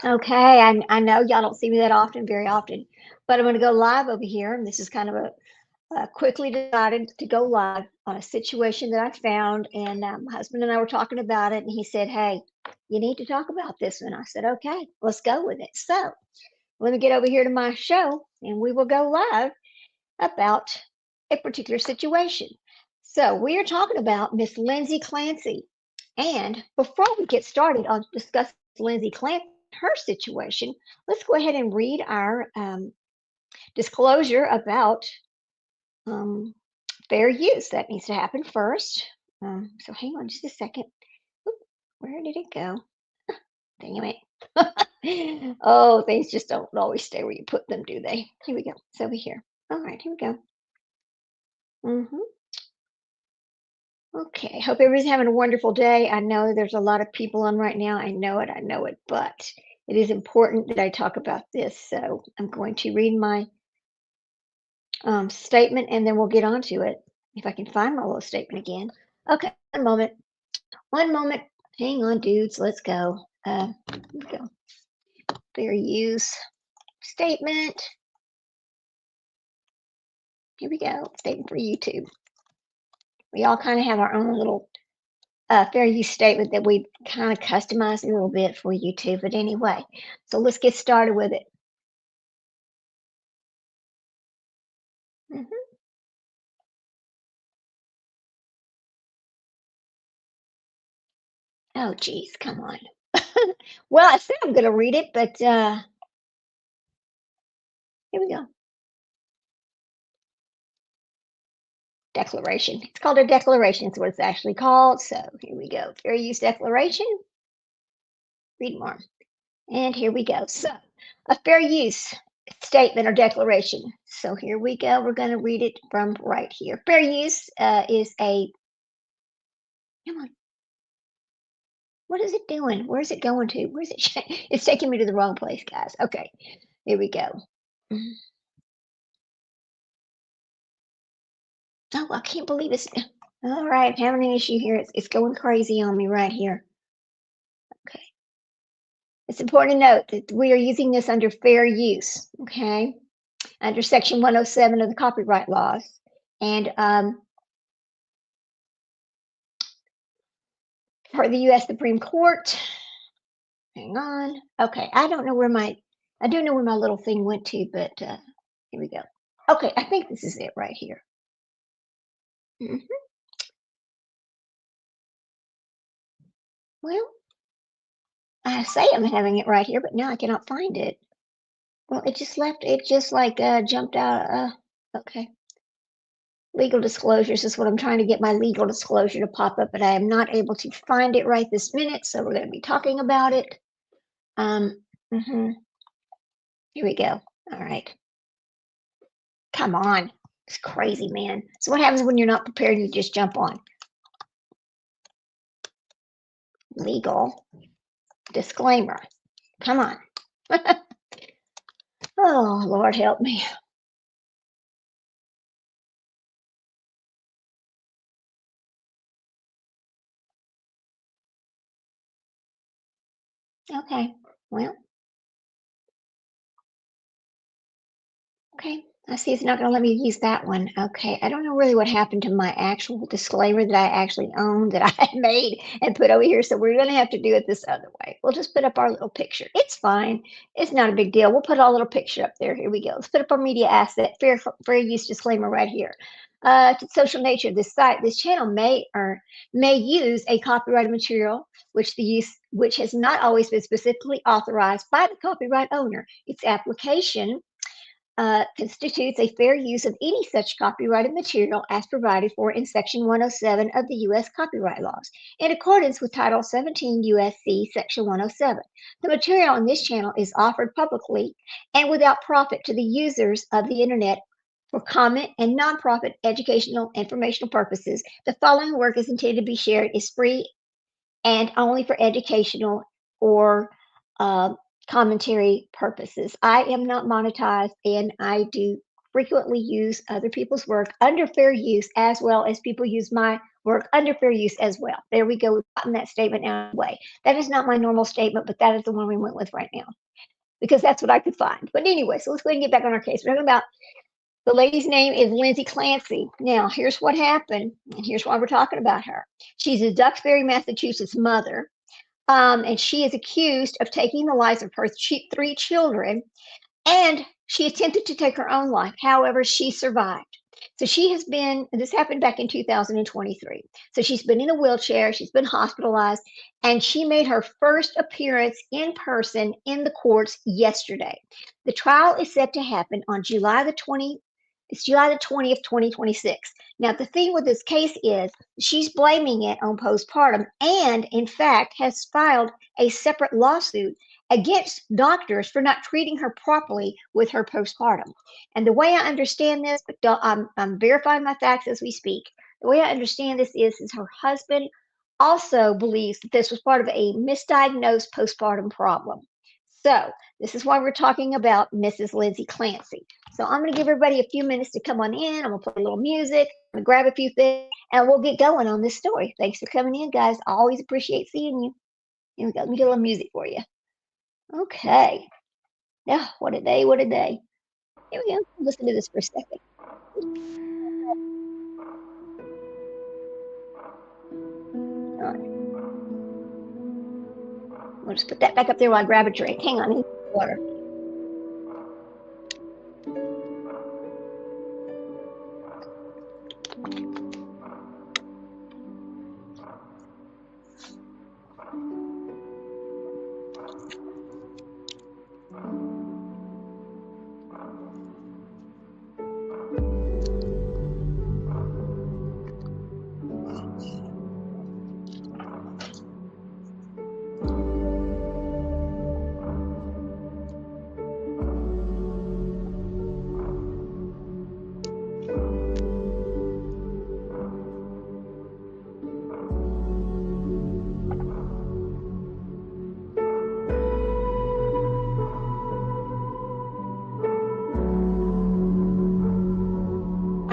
Okay, I know y'all don't see me that often, very often, but I'm going to go live over here. And this is kind of quickly decided to go live on a situation that I found. And my husband and I were talking about it, and he said, "Hey, you need to talk about this." And I said, "Okay, let's go with it." So let me get over here to my show, and we will go live about a particular situation. So we are talking about Miss Lindsay Clancy. And before we get started on discussing Lindsay Clancy and her situation, let's go ahead and read our disclosure about um, fair use. That needs to happen first. So hang on just a second. Oop, where did it go? Dang it. Oh, things just don't always stay where you put them, do they? Here we go. It's over here. All right, here we go. hmm Okay, hope everybody's having a wonderful day. I know there's a lot of people on right now. I know it, but it is important that I talk about this. So I'm going to read my statement and then we'll get on to it. If I can find my little statement again. Okay, one moment. One moment. Hang on, dudes. Let's go. Here we go. Fair use statement. Here we go. Statement for YouTube. We all kind of have our own little fair use statement that we kind of customized a little bit for YouTube. But anyway, so let's get started with it. Mhm. Oh, geez, come on. Well, I said I'm going to read it, but here we go. Declaration. It's called a declaration. It's what it's actually called. So here we go. Fair use declaration. Read more. And here we go. So a fair use statement or declaration. So here we go. We're going to read it from right here. Fair use is a, come on, what is it doing? Where's it going to? Where's it? It's taking me to the wrong place, guys. Okay, here we go. Mhm. Oh, I can't believe it's. All right, I'm having an issue here. It's going crazy on me right here. Okay. It's important to note that we are using this under fair use, okay, under Section 107 of the copyright laws. And for the U.S. Supreme Court, hang on. Okay, I do know where my little thing went to, but here we go. Okay, I think this is it right here. Mhm. Well, I say I'm having it right here, but now I cannot find it. Well, it just left, it just like jumped out. Okay. Legal disclosures is what I'm trying to get my legal disclosure to pop up, but I am not able to find it right this minute. So we're going to be talking about it. Um, mhm. Here we go. All right. Come on. It's crazy, man. So what happens when you're not prepared? You just jump on legal disclaimer. Come on. Oh, Lord help me. Okay. Well, okay. I see it's not going to let me use that one. Okay. I don't know really what happened to my actual disclaimer that I actually owned that I had made and put over here. So we're going to have to do it this other way. We'll just put up our little picture. It's fine. It's not a big deal. We'll put our little picture up there. Here we go. Let's put up our media asset, fair use disclaimer right here. To the social nature of this site, this channel may use a copyrighted material which has not always been specifically authorized by the copyright owner. Its application constitutes a fair use of any such copyrighted material as provided for in Section 107 of the U.S. copyright laws, in accordance with Title 17 U.S.C. Section 107. The material on this channel is offered publicly and without profit to the users of the Internet for comment and nonprofit educational informational purposes. The following work is intended to be shared is free and only for educational or uh, commentary purposes. I am not monetized and I do frequently use other people's work under fair use as well as people use my were under fair use as well. There we go. We've gotten that statement out of the way. That is not my normal statement, but that is the one we went with right now because that's what I could find. But anyway, so let's go ahead and get back on our case. We're talking about the lady's name is Lindsay Clancy. Now, here's what happened, and here's why we're talking about her. She's a Duxbury, Massachusetts mother, and she is accused of taking the lives of her three children, and she attempted to take her own life. However, she survived. So she has been, this happened back in 2023. So she's been in a wheelchair, she's been hospitalized, and she made her first appearance in person in the courts yesterday. The trial is set to happen on July the 20th, 2026. Now, the thing with this case is she's blaming it on postpartum and, in fact, has filed a separate lawsuit against doctors for not treating her properly with her postpartum. And the way I understand this, I'm verifying my facts as we speak. The way I understand this is her husband also believes that this was part of a misdiagnosed postpartum problem. So this is why we're talking about Mrs. Lindsay Clancy. So I'm going to give everybody a few minutes to come on in. I'm going to play a little music, I'm going to grab a few things, and we'll get going on this story. Thanks for coming in, guys. I always appreciate seeing you. Here we go. Let me get a little music for you. Okay. Now, what a day, what a day. Here we go. Listen to this for a second. All right. We'll just put that back up there while I grab a drink. Hang on, I need water.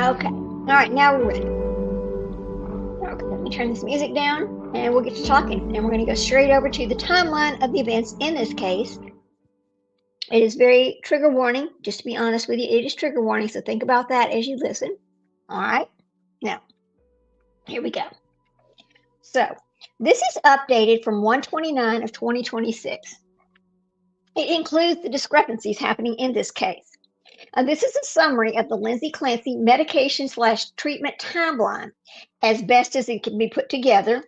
Okay. All right, now we're ready. Okay, let me turn this music down and we'll get to talking. And we're going to go straight over to the timeline of the events in this case. It is very trigger warning, just to be honest with you. It is trigger warning, so think about that as you listen. All right. Now, here we go. So this is updated from 1/29 of 2026. It includes the discrepancies happening in this case. This is a summary of the Lindsay Clancy medication/treatment timeline as best as it can be put together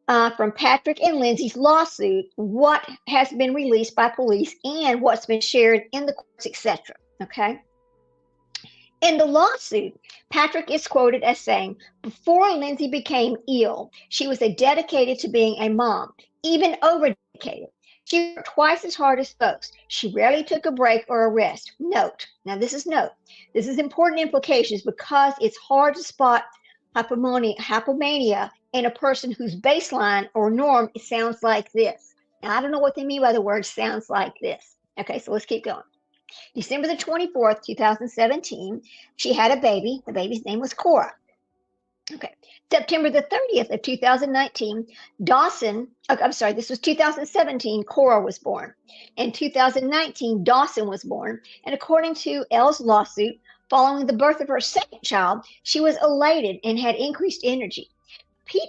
from Patrick and Lindsay's lawsuit, what has been released by police, and what's been shared in the courts, etc. Okay. In the lawsuit, Patrick is quoted as saying, before Lindsay became ill, she was dedicated to being a mom, even over dedicated. She worked twice as hard as folks. She rarely took a break or a rest. Note. Now, this is note. This is important implications because it's hard to spot hypomania in a person whose baseline or norm sounds like this. Now, I don't know what they mean by the word sounds like this. Okay, so let's keep going. December the 24th, 2017, she had a baby. The baby's name was Cora. Okay. September the 30th of 2019, this was 2017, Cora was born. In 2019, Dawson was born. And according to Elle's lawsuit, following the birth of her second child, she was elated and had increased energy.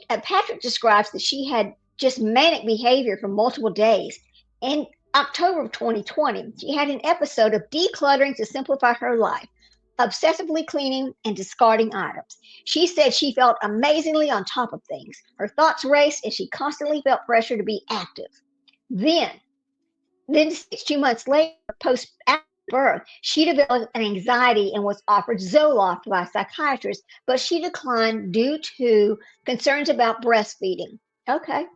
Patrick describes that she had just manic behavior for multiple days. In October of 2020, she had an episode of decluttering to simplify her life, obsessively cleaning and discarding items. She said she felt amazingly on top of things. Her thoughts raced and she constantly felt pressure to be active. Then 2 months later, post birth, she developed an anxiety and was offered Zoloft by a psychiatrist, but she declined due to concerns about breastfeeding. Okay.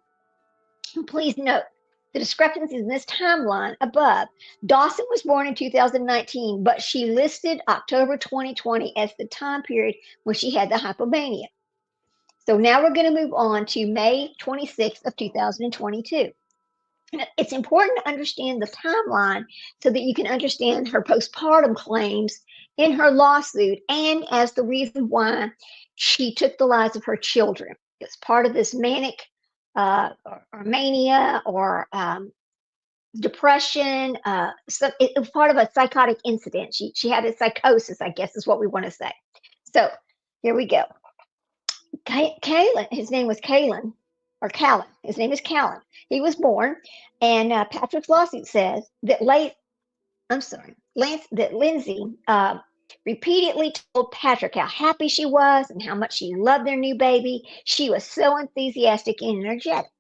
Please note the discrepancies in this timeline above. Dawson was born in 2019, but she listed October 2020 as the time period when she had the hypomania. So now we're going to move on to May 26th of 2022. It's important to understand the timeline so that you can understand her postpartum claims in her lawsuit and as the reason why she took the lives of her children. It was part of this manic or mania or depression. It was part of a psychotic incident. She had a psychosis, I guess is what we want to say. So here we go. Kalen, his name was Kalen, or Callan. His name is Callan. He was born, and Patrick's lawsuit says that that Lindsay repeatedly told Patrick how happy she was and how much she loved their new baby. She was so enthusiastic and energetic.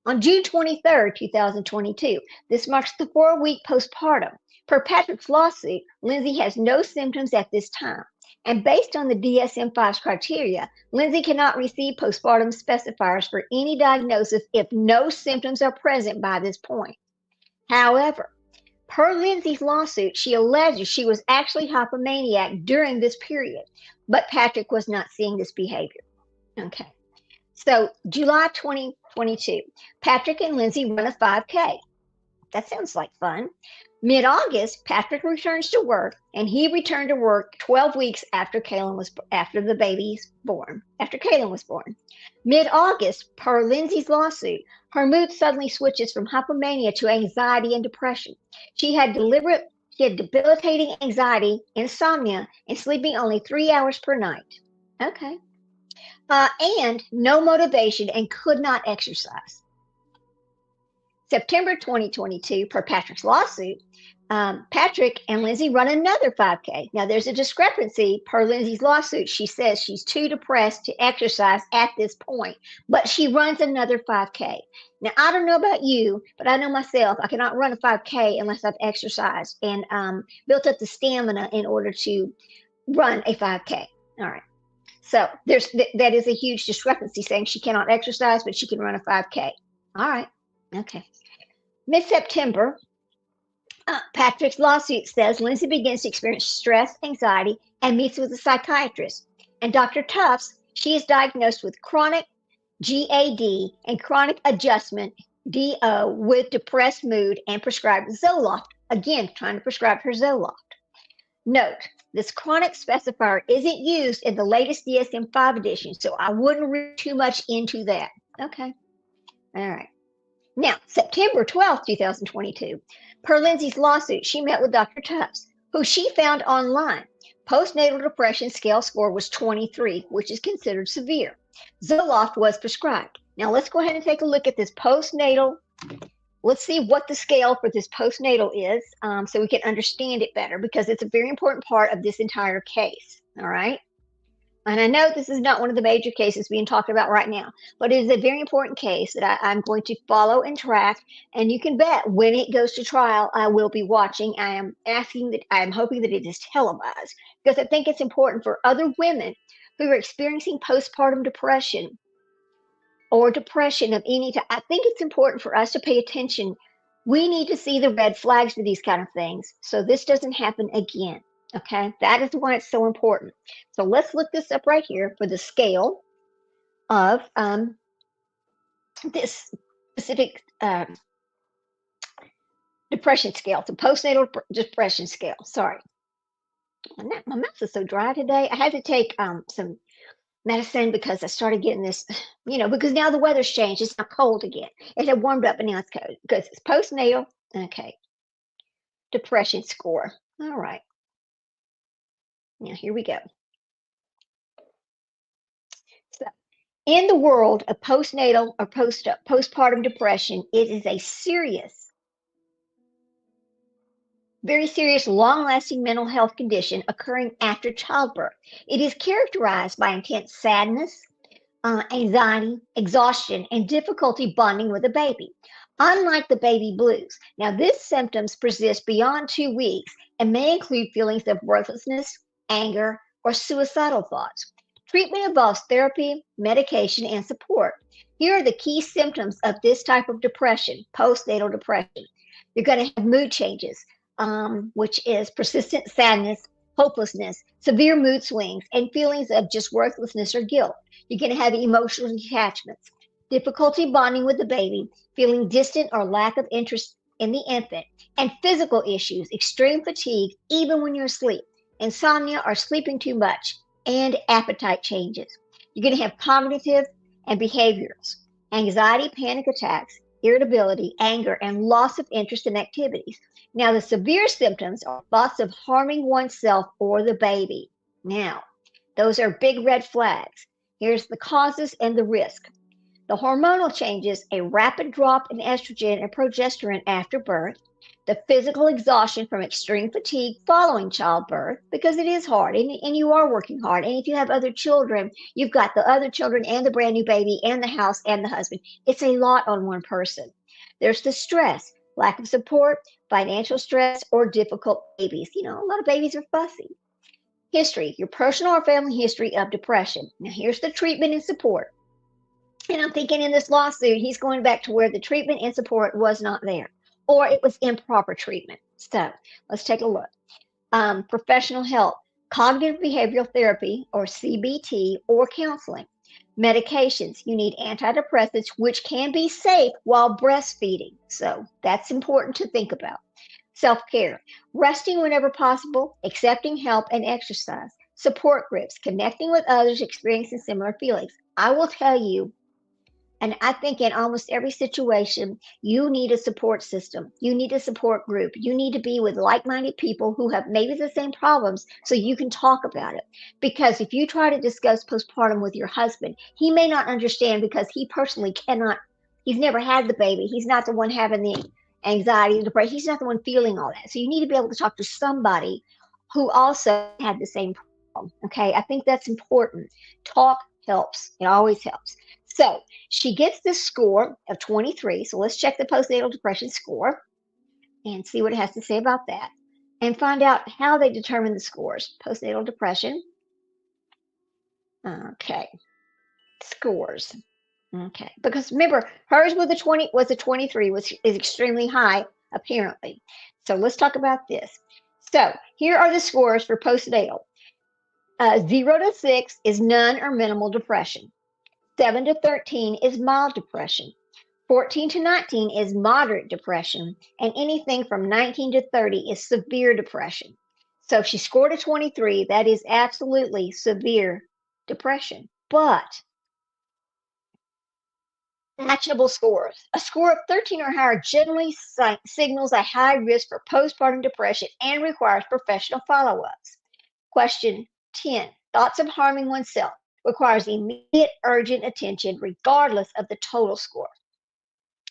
On June 23rd, 2022, this marks the 4-week postpartum. Per Patrick's lawsuit, Lindsay has no symptoms at this time. And based on the DSM-5's criteria, Lindsay cannot receive postpartum specifiers for any diagnosis if no symptoms are present by this point. However, per Lindsay's lawsuit, she alleges she was actually hypomaniac during this period, but Patrick was not seeing this behavior. Okay. So July 2022, Patrick and Lindsay run a 5K. That sounds like fun. Mid-August, Patrick returns to work, and he returned to work 12 weeks after Kaylin was born. Mid-August, per Lindsay's lawsuit, her mood suddenly switches from hypomania to anxiety and depression. She had debilitating anxiety, insomnia, and sleeping only 3 hours per night. Okay. And no motivation and could not exercise. September 2022, per Patrick's lawsuit, Patrick and Lindsay run another 5K. Now, there's a discrepancy per Lindsay's lawsuit. She says she's too depressed to exercise at this point, but she runs another 5K. Now, I don't know about you, but I know myself, I cannot run a 5K unless I've exercised and built up the stamina in order to run a 5K. All right. So that is a huge discrepancy, saying she cannot exercise, but she can run a 5K. All right. Okay. Mid-September, Patrick's lawsuit says Lindsay begins to experience stress, anxiety, and meets with a psychiatrist. And Dr. Tufts, she is diagnosed with chronic GAD and chronic adjustment, DO, with depressed mood and prescribed Zoloft. Again, trying to prescribe her Zoloft. Note, this chronic specifier isn't used in the latest DSM-5 edition, so I wouldn't read too much into that. Okay. All right. Now, September 12th, 2022, per Lindsay's lawsuit, she met with Dr. Tufts, who she found online. Postnatal depression scale score was 23, which is considered severe. Zoloft was prescribed. Now, let's go ahead and take a look at this postnatal. Let's see what the scale for this postnatal is so we can understand it better, because it's a very important part of this entire case. All right. And I know this is not one of the major cases being talked about right now, but it is a very important case that I'm going to follow and track. And you can bet when it goes to trial, I will be watching. I am hoping that it is televised, because I think it's important for other women who are experiencing postpartum depression or depression of any type. I think it's important for us to pay attention. We need to see the red flags for these kind of things, so this doesn't happen again. Okay, that is why it's so important. So let's look this up right here for the scale of this specific depression scale. It's a postnatal depression scale. Sorry, my mouth is so dry today. I had to take some medicine because I started getting this, because now the weather's changed. It's not cold again. It had warmed up, and now it's cold because it's postnatal. Okay, depression score. All right. Now, here we go. So, in the world of postnatal or postpartum depression, it is a very serious, long-lasting mental health condition occurring after childbirth. It is characterized by intense sadness, anxiety, exhaustion, and difficulty bonding with a baby. Unlike the baby blues, now these symptoms persist beyond 2 weeks and may include feelings of worthlessness, anger, or suicidal thoughts. Treatment involves therapy, medication, and support. Here are the key symptoms of this type of depression, postnatal depression. You're going to have mood changes, which is persistent sadness, hopelessness, severe mood swings, and feelings of just worthlessness or guilt. You're going to have emotional detachments, difficulty bonding with the baby, feeling distant or lack of interest in the infant, and physical issues, extreme fatigue, even when you're asleep, insomnia or sleeping too much, and appetite changes. You're going to have cognitive and behaviors, anxiety, panic attacks, irritability, anger, and loss of interest in activities. Now, the severe symptoms are thoughts of harming oneself or the baby. Now, those are big red flags. Here's the causes and the risk. The hormonal changes, a rapid drop in estrogen and progesterone after birth, the physical exhaustion from extreme fatigue following childbirth, because it is hard and you are working hard. And if you have other children, you've got the other children and the brand new baby and the house and the husband. It's a lot on one person. There's the stress, lack of support, financial stress, or difficult babies. You know, a lot of babies are fussy. History, your personal or family history of depression. Now, here's the treatment and support. And I'm thinking in this lawsuit, he's going back to where the treatment and support was not there, or it was improper treatment. So let's take a look. Professional help, cognitive behavioral therapy, or CBT, or counseling. Medications, you need antidepressants, which can be safe while breastfeeding. So that's important to think about. Self-care, resting whenever possible, accepting help and exercise, support groups, connecting with others experiencing similar feelings. I will tell you, and I think in almost every situation, you need a support system. You need a support group. You need to be with like-minded people who have maybe the same problems so you can talk about it. Because if you try to discuss postpartum with your husband, he may not understand because he personally cannot, he's never had the baby. He's not the one having the anxiety, the depression. He's not the one feeling all that. So you need to be able to talk to somebody who also had the same problem. Okay, I think that's important. Talk helps. It always helps. So she gets this score of 23. So let's check the postnatal depression score and see what it has to say about that and find out how they determine the scores. Postnatal depression. Okay. Scores. Okay. Because remember, hers was a 23, which is extremely high, apparently. So let's talk about this. So here are the scores for postnatal. 0 to 6 is none or minimal depression. 7 to 13 is mild depression. 14 to 19 is moderate depression. And anything from 19 to 30 is severe depression. So if she scored a 23, that is absolutely severe depression. But actionable scores. A score of 13 or higher generally signals a high risk for postpartum depression and requires professional follow-ups. Question 10. Thoughts of harming oneself requires immediate, urgent attention regardless of the total score.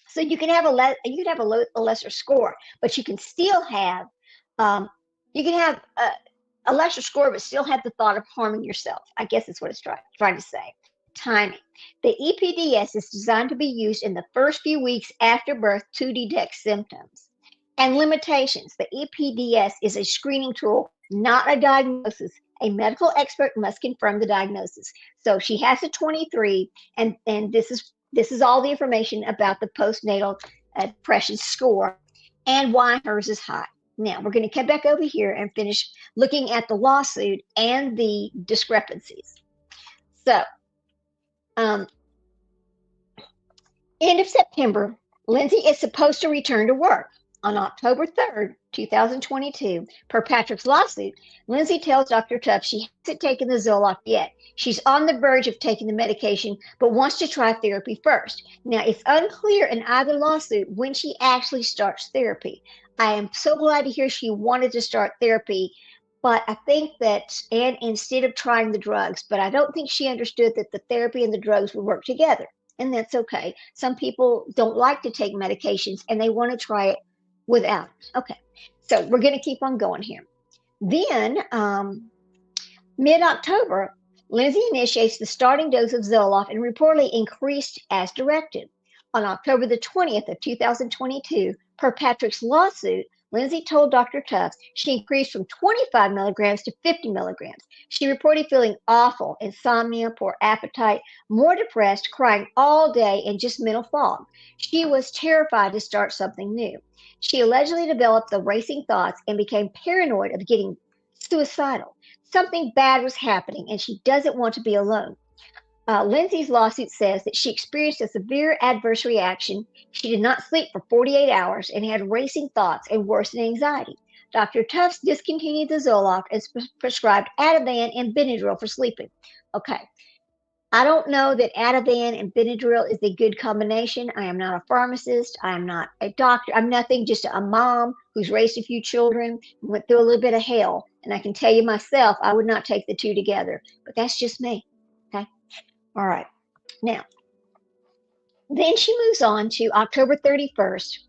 So you can have a lesser score, but you can still have you can have a lesser score, but still have the thought of harming yourself. I guess that's what it's trying to say. Timing. The EPDS is designed to be used in the first few weeks after birth to detect symptoms. And limitations. The EPDS is a screening tool, not a diagnosis. A medical expert must confirm the diagnosis. So she has a 23, and this is all the information about the postnatal depression score and why hers is high. Now we're going to come back over here and finish looking at the lawsuit and the discrepancies. So, end of September, Lindsay is supposed to return to work. On October 3rd, 2022, per Patrick's lawsuit, Lindsay tells Dr. Tuff she hasn't taken the Zoloft yet. She's on the verge of taking the medication, but wants to try therapy first. Now, it's unclear in either lawsuit when she actually starts therapy. I am so glad to hear she wanted to start therapy, but I think that, and instead of trying the drugs, but I don't think she understood that the therapy and the drugs would work together. And that's okay. Some people don't like to take medications and they want to try it without. Okay, so we're going to keep on going here. Then, mid-October, Lindsay initiates the starting dose of Zoloft and reportedly increased as directed. On October the 20th of 2022, per Patrick's lawsuit, Lindsay told Dr. Tuff she increased from 25 milligrams to 50 milligrams. She reported feeling awful, insomnia, poor appetite, more depressed, crying all day, and just mental fog. She was terrified to start something new. She allegedly developed the racing thoughts and became paranoid of getting suicidal. Something bad was happening, and she doesn't want to be alone. Lindsay's lawsuit says that she experienced a severe adverse reaction. She did not sleep for 48 hours and had racing thoughts and worsened anxiety. Dr. Tufts discontinued the Zoloft and prescribed Ativan and Benadryl for sleeping. Okay, I don't know that Ativan and Benadryl is a good combination. I am not a pharmacist. I am not a doctor. I'm nothing, just a mom who's raised a few children, went through a little bit of hell. And I can tell you myself, I would not take the two together. But that's just me. Okay. All right. Now, then she moves on to October 31st.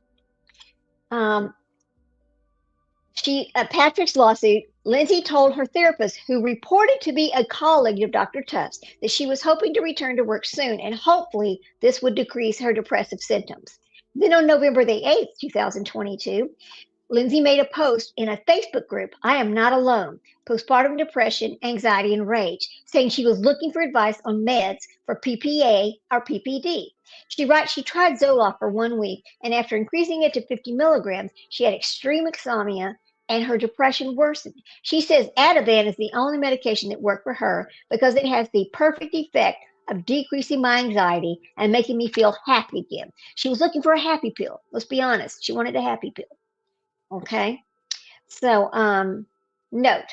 Patrick's lawsuit, Lindsay told her therapist, who reported to be a colleague of Dr. Tufts, that she was hoping to return to work soon and hopefully this would decrease her depressive symptoms. Then on November the 8th, 2022, Lindsay made a post in a Facebook group, I Am Not Alone, Postpartum Depression, Anxiety, and Rage, saying she was looking for advice on meds for PPA or PPD. She writes she tried Zoloft for 1 week, and after increasing it to 50 milligrams, she had extreme insomnia and her depression worsened. She says Ativan is the only medication that worked for her because it has the perfect effect of decreasing my anxiety and making me feel happy again. She was looking for a happy pill. Let's be honest. She wanted a happy pill. Okay. So, note,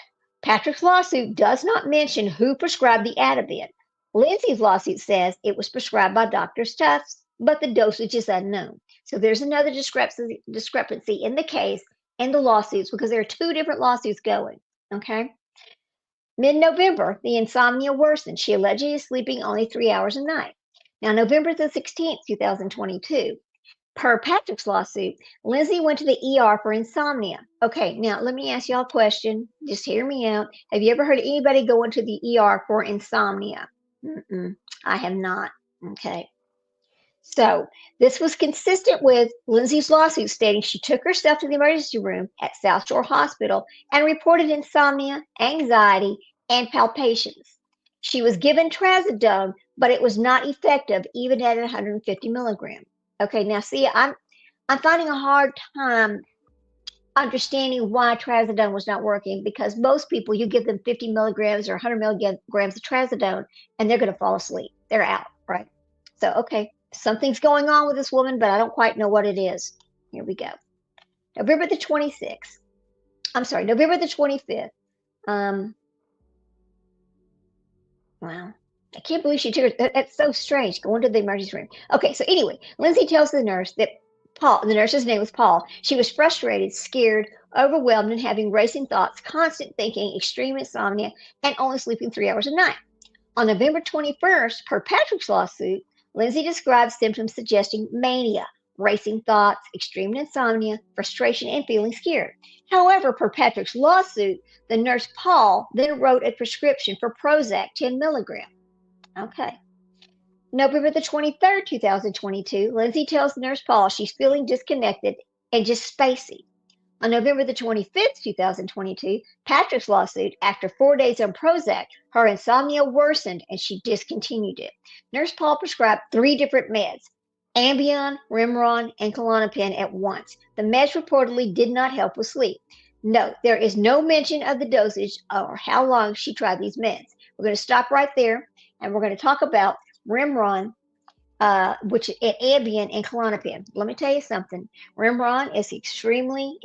Patrick's lawsuit does not mention who prescribed the Ativan. Lindsay's lawsuit says it was prescribed by Dr. Tufts, but the dosage is unknown. So there's another discrepancy in the case and the lawsuits because there are two different lawsuits going. Okay. Mid-November, the insomnia worsened. She allegedly is sleeping only 3 hours a night. Now, November the 16th, 2022, per Patrick's lawsuit, Lindsay went to the ER for insomnia. Okay, now let me ask y'all a question. Just hear me out. Have you ever heard of anybody going to the ER for insomnia? I have not. Okay. So this was consistent with Lindsay's lawsuit stating she took herself to the emergency room at South Shore Hospital and reported insomnia, anxiety, and palpitations. She was given trazodone, but it was not effective even at 150 milligrams. Okay, now see, I'm finding a hard time understanding why trazodone was not working because most people, you give them 50 milligrams or 100 milligrams of trazodone and they're going to fall asleep. They're out, right? So, okay, something's going on with this woman, but I don't quite know what it is. Here we go. November the 26th. I'm sorry, November the 25th. Wow. I can't believe she took her. That's so strange, going to the emergency room. Okay, so anyway, Lindsay tells the nurse that the nurse's name was Paul. She was frustrated, scared, overwhelmed, and having racing thoughts, constant thinking, extreme insomnia, and only sleeping 3 hours a night. On November 21st, per Patrick's lawsuit, Lindsay described symptoms suggesting mania, racing thoughts, extreme insomnia, frustration, and feeling scared. However, per Patrick's lawsuit, the nurse Paul then wrote a prescription for Prozac 10 milligrams. Okay. November the 23rd, 2022, Lindsay tells nurse Paul she's feeling disconnected and just spacey. On November the 25th, 2022, Patrick's lawsuit, after 4 days on Prozac, her insomnia worsened and she discontinued it. Nurse Paul prescribed 3 different meds, Ambien, Remeron, and Klonopin at once. The meds reportedly did not help with sleep. Note, there is no mention of the dosage or how long she tried these meds. We're going to stop right there and we're going to talk about Remeron, which is Ambien and Klonopin. Let me tell you something. Remeron is extremely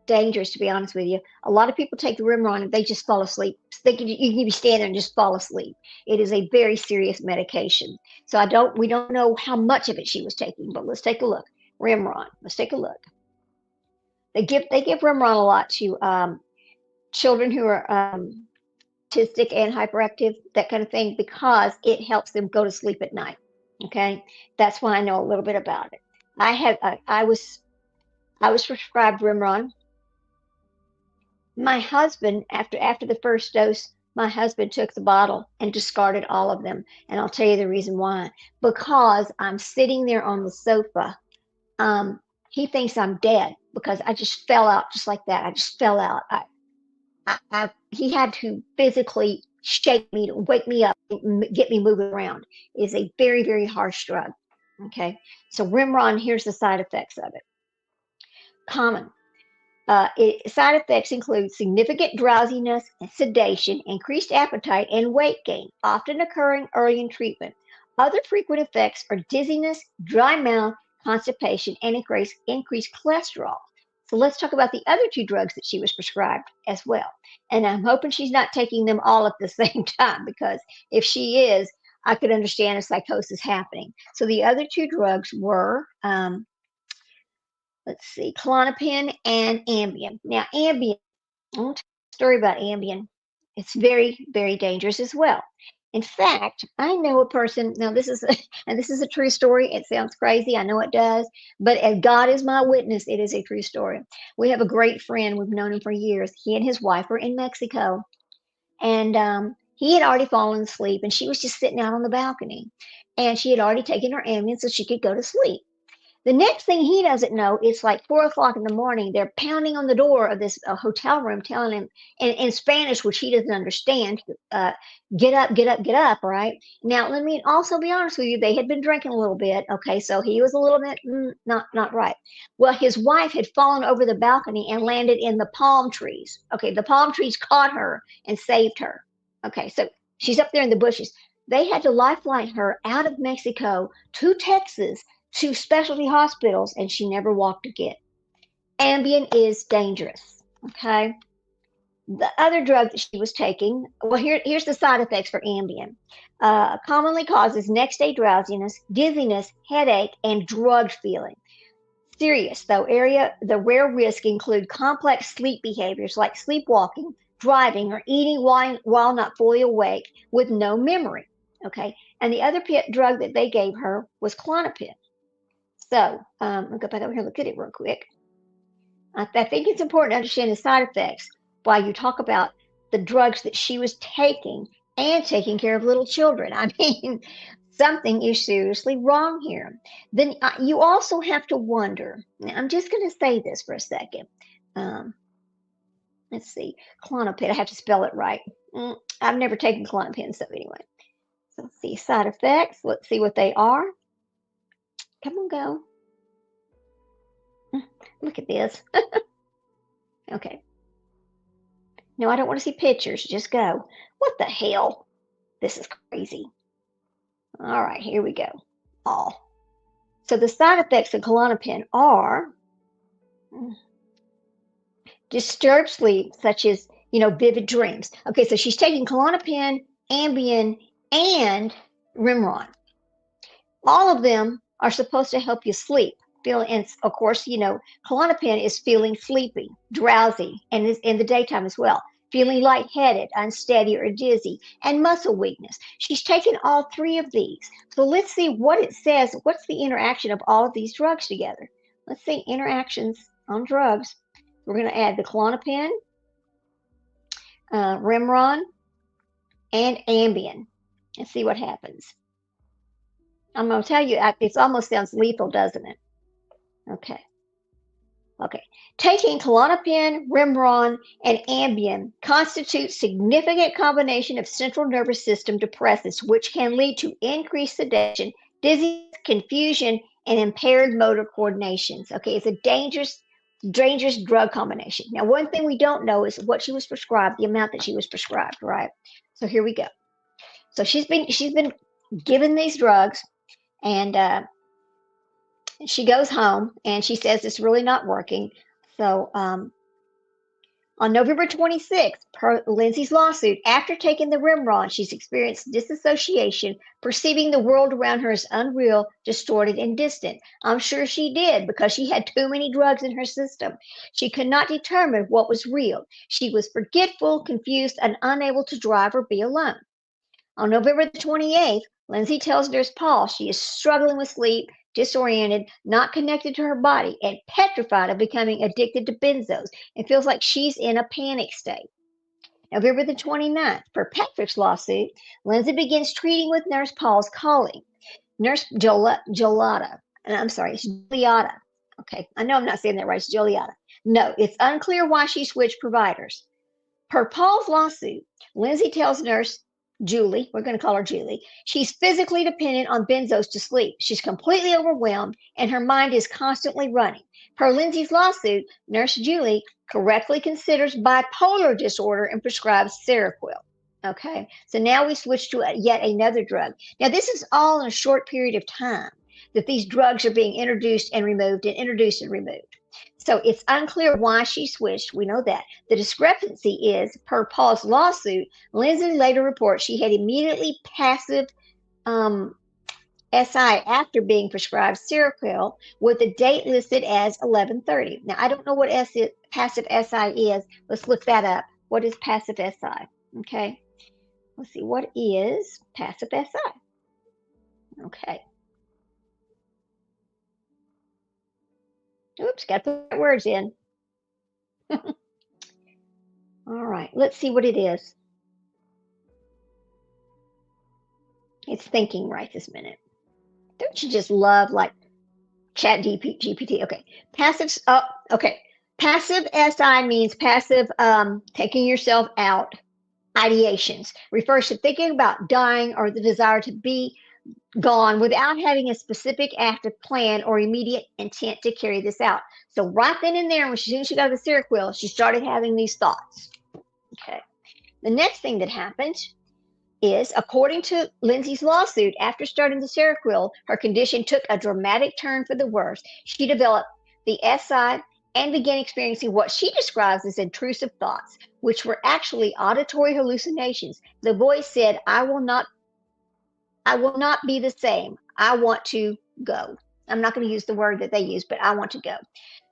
dangerous, to be honest with you. A lot of people take the Remeron and they just fall asleep. You can be standing there and just fall asleep. It is a very serious medication. So we don't know how much of it she was taking, but let's take a look. Remeron. Let's take a look. They give Remeron a lot to children who are autistic and hyperactive, that kind of thing, because it helps them go to sleep at night. Okay, that's why I know a little bit about it. I was prescribed Remeron. My husband, after the first dose, my husband took the bottle and discarded all of them, and I'll tell you the reason why. Because I'm sitting there on the sofa. He thinks I'm dead because I just fell out just like that. I just fell out. He had to physically shake me to wake me up, get me moving around. It is a very, very harsh drug. Okay, so Remeron, here's the side effects of it. Common. Side effects include significant drowsiness and sedation, increased appetite, and weight gain, often occurring early in treatment. Other frequent effects are dizziness, dry mouth, constipation, and increased cholesterol. So let's talk about the other two drugs that she was prescribed as well. And I'm hoping she's not taking them all at the same time, because if she is, I could understand a psychosis happening. So the other two drugs were, let's see, Klonopin and Ambien. Now, Ambien, I'll tell you a story about Ambien. It's very, very dangerous as well. In fact, I know a person. Now, this is and this is a true story. It sounds crazy, I know it does, but as God is my witness, it is a true story. We have a great friend. We've known him for years. He and his wife were in Mexico, and he had already fallen asleep, and she was just sitting out on the balcony, and she had already taken her Ambien so she could go to sleep. The next thing he doesn't know, it's like 4 o'clock in the morning. They're pounding on the door of this hotel room, telling him in Spanish, which he doesn't understand, uh, get up, get up, get up, right? Now, let me also be honest with you. They had been drinking a little bit. Okay, so he was a little bit not right. Well, his wife had fallen over the balcony and landed in the palm trees. Okay, the palm trees caught her and saved her. Okay, so she's up there in the bushes. They had to lifeline her out of Mexico to Texas to specialty hospitals, and she never walked again. Ambien is dangerous. Okay. The other drug that she was taking, well, here's the side effects for Ambien. Commonly causes next day drowsiness, dizziness, headache, and drugged feeling. Serious though, the rare risks include complex sleep behaviors like sleepwalking, driving, or eating while not fully awake with no memory. Okay. And the other drug that they gave her was Klonopin. So I'll go back over here and look at it real quick. I think it's important to understand the side effects while you talk about the drugs that she was taking and taking care of little children. I mean, something is seriously wrong here. Then you also have to wonder. Now, I'm just going to say this for a second. Um, let's see, Klonopin. I have to spell it right. I've never taken Klonopin, so anyway. So let's see side effects. Let's see what they are. Come on, go. Look at this. Okay. No, I don't want to see pictures. Just go. What the hell? This is crazy. All right, here we go. All. So the side effects of Klonopin are disturbed sleep, such as, vivid dreams. Okay, so she's taking Klonopin, Ambien, and Rimron. All of them are supposed to help you sleep. And of course, Klonopin is feeling sleepy, drowsy, and is in the daytime as well. Feeling lightheaded, unsteady, or dizzy, and muscle weakness. She's taken all three of these. So let's see what it says. What's the interaction of all of these drugs together? Let's see interactions on drugs. We're going to add the Klonopin, Rimron, and Ambien, and see what happens. I'm going to tell you, it almost sounds lethal, doesn't it? Okay. Taking Klonopin, Rimron, and Ambien constitutes significant combination of central nervous system depressants, which can lead to increased sedation, dizziness, confusion, and impaired motor coordinations. Okay, it's a dangerous drug combination. Now, one thing we don't know is what she was prescribed, the amount that she was prescribed, right? So here we go. So she's been given these drugs, and she goes home and she says it's really not working. So on November 26th, per Lindsay's lawsuit, after taking the Rimron, she's experienced disassociation, perceiving the world around her as unreal, distorted, and distant. I'm sure she did, because she had too many drugs in her system. She could not determine what was real. She was forgetful, confused, and unable to drive or be alone. On November the 28th, Lindsay tells Nurse Paul she is struggling with sleep, disoriented, not connected to her body, and petrified of becoming addicted to benzos, and feels like she's in a panic state. November the 29th, for Patrick's lawsuit, Lindsay begins treating with Nurse Paul's colleague, Nurse Giulietta. I'm sorry, it's Giulietta. Okay, I know I'm not saying that right. It's Giulietta. No, it's unclear why she switched providers. Per Paul's lawsuit, Lindsay tells Nurse Julie, we're going to call her Julie, she's physically dependent on benzos to sleep. She's completely overwhelmed, and her mind is constantly running. Per Lindsay's lawsuit, Nurse Julie correctly considers bipolar disorder and prescribes Seroquel. Okay, so now we switch to yet another drug. Now, this is all in a short period of time. that these drugs are being introduced and removed and introduced and removed. So it's unclear why she switched. We know that. The discrepancy is, per Paul's lawsuit, Lindsay later reports she had immediately passive um, SI after being prescribed Seroquel with the date listed as 11/30. Now, I don't know what passive SI is. Let's look that up. What is passive SI? Okay. Let's see. What is passive SI? Okay. Oops, got the right words in. All right. Let's see what it is. It's thinking right this minute. Don't you just love like chat GPT? Okay. Passive. Oh, okay. Passive SI means passive taking yourself out. Ideations refers to thinking about dying or the desire to be gone without having a specific active plan or immediate intent to carry this out. So right then and there, when as soon as she got the Seroquel, she started having these thoughts. Okay. The next thing that happened is, according to Lindsay's lawsuit, after starting the Seroquel, her condition took a dramatic turn for the worse. She developed the SI and began experiencing what she describes as intrusive thoughts, which were actually auditory hallucinations. The voice said, I will not be the same. I want to go. I'm not going to use the word that they use, but I want to go.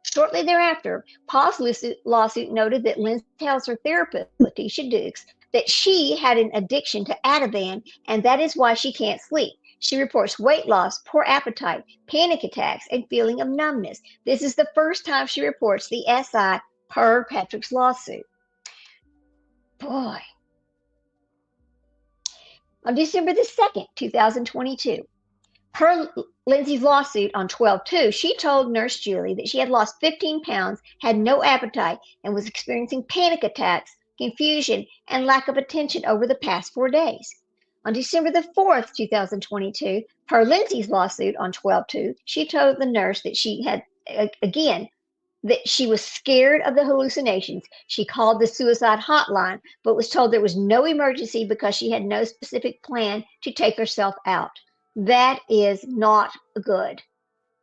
Shortly thereafter, Paul's lawsuit noted that Lindsay tells her therapist, Letitia Dukes, that she had an addiction to Ativan, and that is why she can't sleep. She reports weight loss, poor appetite, panic attacks, and feeling of numbness. This is the first time she reports the SI per Patrick's lawsuit. Boy. On December the 2nd, 2022, per Lindsay's lawsuit on 12/2, she told Nurse Julie that she had lost 15 pounds, had no appetite, and was experiencing panic attacks, confusion, and lack of attention over the past 4 days. On December the 4th, 2022, per Lindsay's lawsuit on 12/2, she told the nurse that she had, again, that she was scared of the hallucinations. She called the suicide hotline, but was told there was no emergency because she had no specific plan to take herself out. That is not good.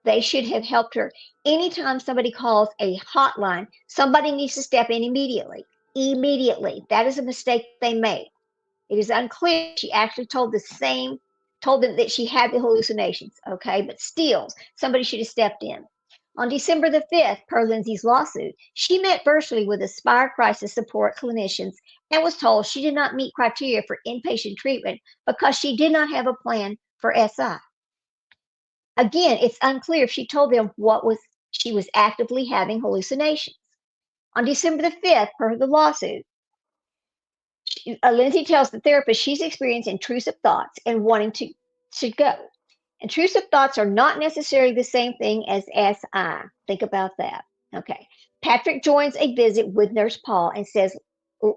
They should have helped her. Anytime somebody calls a hotline, somebody needs to step in immediately. Immediately. That is a mistake they made. It is unclear. She actually told them that she had the hallucinations, okay? But still, somebody should have stepped in. On December the 5th, per Lindsay's lawsuit, she met virtually with Aspire Crisis Support clinicians and was told she did not meet criteria for inpatient treatment because she did not have a plan for SI. Again, it's unclear if she told them she was actively having hallucinations. On December the 5th, per the lawsuit, Lindsay tells the therapist she's experiencing intrusive thoughts and wanting to go. Intrusive thoughts are not necessarily the same thing as SI. Think about that. Okay. Patrick joins a visit with Nurse Paul and says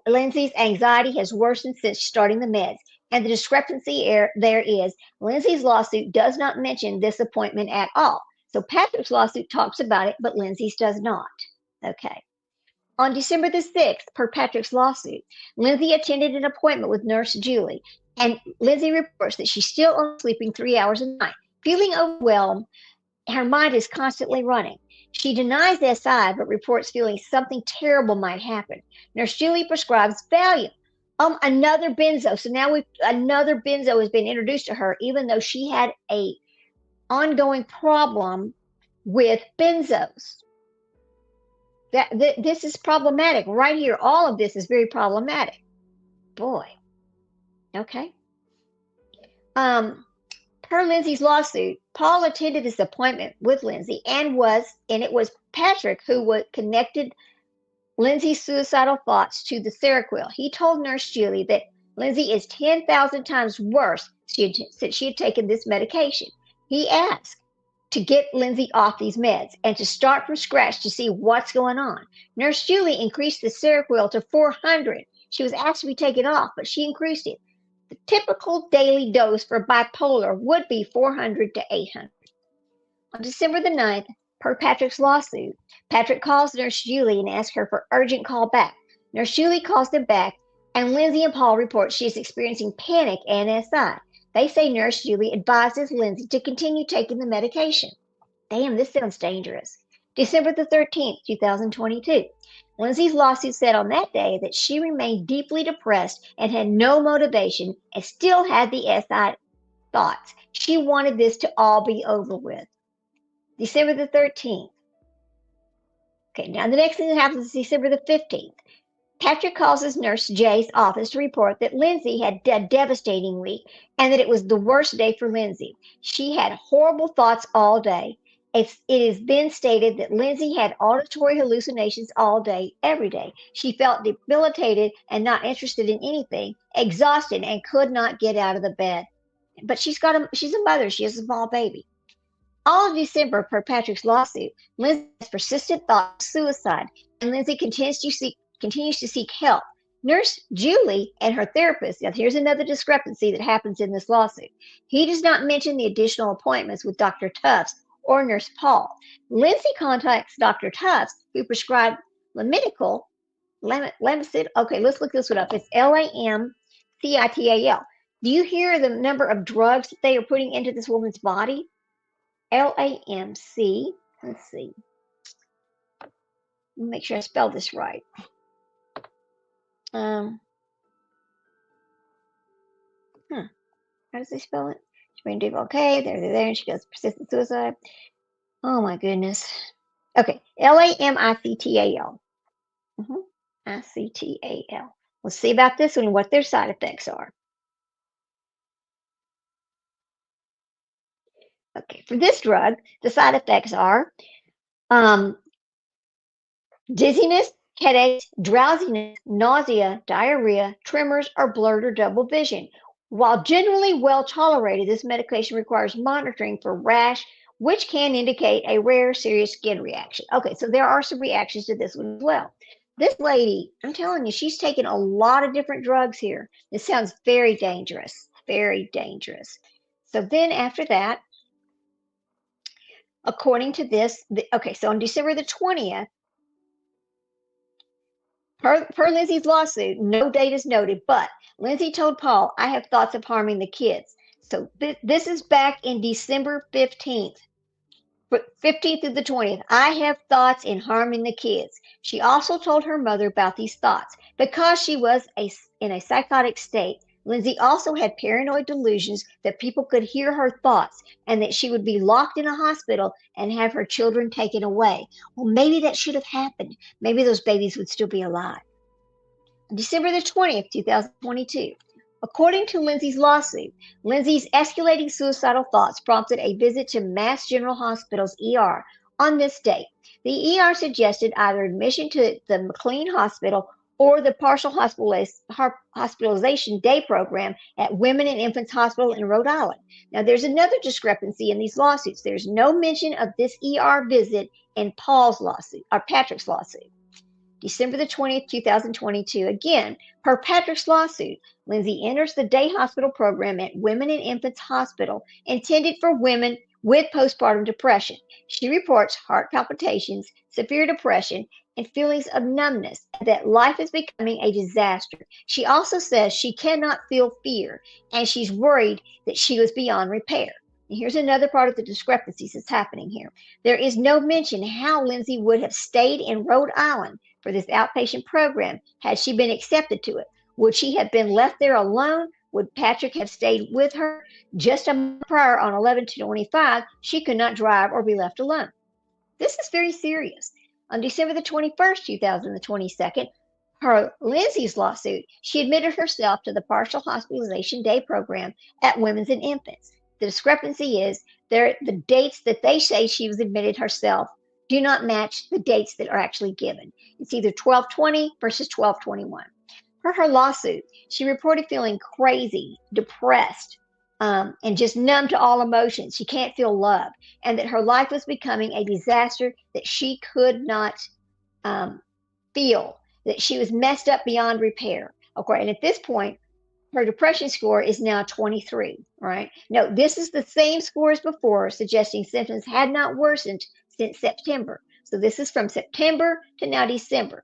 Lindsay's anxiety has worsened since starting the meds. And the discrepancy there is Lindsay's lawsuit does not mention this appointment at all. So Patrick's lawsuit talks about it, but Lindsay's does not. Okay. On December the 6th, per Patrick's lawsuit, Lindsay attended an appointment with Nurse Julie, and Lindsay reports that she's still only sleeping 3 hours a night. Feeling overwhelmed, her mind is constantly running. She denies SI, but reports feeling something terrible might happen. Nurse Julie prescribes Valium, another benzo. So now another benzo has been introduced to her, even though she had a ongoing problem with benzos. This is problematic right here. All of this is very problematic. Boy. Okay. Per Lindsay's lawsuit, Paul attended this appointment with Lindsay and it was Patrick who connected Lindsay's suicidal thoughts to the Seroquel. He told Nurse Julie that Lindsay is 10,000 times worse since she had taken this medication. He asked to get Lindsay off these meds and to start from scratch to see what's going on. Nurse Julie increased the Seroquel to 400. She was asked to be taken off, but she increased it. The typical daily dose for bipolar would be 400 to 800. On December the 9th, per Patrick's lawsuit, Patrick calls Nurse Julie and asks her for urgent call back. Nurse Julie calls them back, and Lindsay and Paul report she is experiencing panic and SI. They say Nurse Julie advises Lindsay to continue taking the medication. Damn, this sounds dangerous. December the 13th, 2022. Lindsay's lawsuit said on that day that she remained deeply depressed and had no motivation and still had the SI thoughts. She wanted this to all be over with. December the 13th. Okay, now the next thing that happens is December the 15th. Patrick calls his nurse Jay's office to report that Lindsay had a devastating week and that it was the worst day for Lindsay. She had horrible thoughts all day. It has been stated that Lindsay had auditory hallucinations all day, every day. She felt debilitated and not interested in anything, exhausted, and could not get out of the bed. But she's a mother. She has a small baby. All of December, per Patrick's lawsuit, Lindsay has persistent thoughts of suicide, and Lindsay continues to seek help. Nurse Julie and her therapist, now here's another discrepancy that happens in this lawsuit. He does not mention the additional appointments with Dr. Tufts or Nurse Paul. Lindsay contacts Dr. Tufts, who prescribed Lamictal. Okay, let's look this one up. It's Lamcital. Do you hear the number of drugs that they are putting into this woman's body? LAMC. Let's see. Make sure I spelled this right. How does they spell it? Okay, there, and she goes persistent suicide. Oh my goodness. Okay, Lamictal. ICTAL. Let's see about this one and what their side effects are. Okay, for this drug, the side effects are dizziness, headaches, drowsiness, nausea, diarrhea, tremors, or blurred or double vision. While generally well tolerated, this medication requires monitoring for rash, which can indicate a rare serious skin reaction. Okay, so there are some reactions to this one as well. This lady, I'm telling you, she's taken a lot of different drugs here. This sounds very dangerous, very dangerous. So then after that, according to this, okay, so on December the 20th, per Lindsay's lawsuit, no date is noted, but Lindsay told Paul, I have thoughts of harming the kids. So this is back in December 15th. 15th through the 20th. I have thoughts in harming the kids. She also told her mother about these thoughts. Because she was in a psychotic state, Lindsay also had paranoid delusions that people could hear her thoughts and that she would be locked in a hospital and have her children taken away. Well, maybe that should have happened. Maybe those babies would still be alive. December the 20th, 2022. According to Lindsay's lawsuit, Lindsay's escalating suicidal thoughts prompted a visit to Mass General Hospital's ER on this date. The ER suggested either admission to the McLean Hospital or the partial hospitalization day program at Women and Infants Hospital in Rhode Island. Now, there's another discrepancy in these lawsuits. There's no mention of this ER visit in Paul's lawsuit, or Patrick's lawsuit. December the 20th, 2022. Again, per Patrick's lawsuit, Lindsay enters the day hospital program at Women and Infants Hospital intended for women with postpartum depression. She reports heart palpitations, severe depression, and feelings of numbness, and that life is becoming a disaster. She also says she cannot feel fear, and she's worried that she was beyond repair. And here's another part of the discrepancies that's happening here. There is no mention how Lindsay would have stayed in Rhode Island for this outpatient program had she been accepted to it. Would she have been left there alone? Would Patrick have stayed with her? Just a month prior, on 11/25, she could not drive or be left alone. This is very serious. On December the 21st, 2022, per Lindsay's lawsuit, she admitted herself to the partial hospitalization day program at Women's and Infants. The discrepancy is the dates that they say she was admitted herself do not match the dates that are actually given. It's either 12/20 versus 12/21. Per her lawsuit, she reported feeling crazy, depressed, and just numb to all emotions. She can't feel love, and that her life was becoming a disaster that she could not feel, that she was messed up beyond repair. Okay, and at this point, her depression score is now 23, right? No, this is the same score as before, suggesting symptoms had not worsened since September. So this is from September to now December.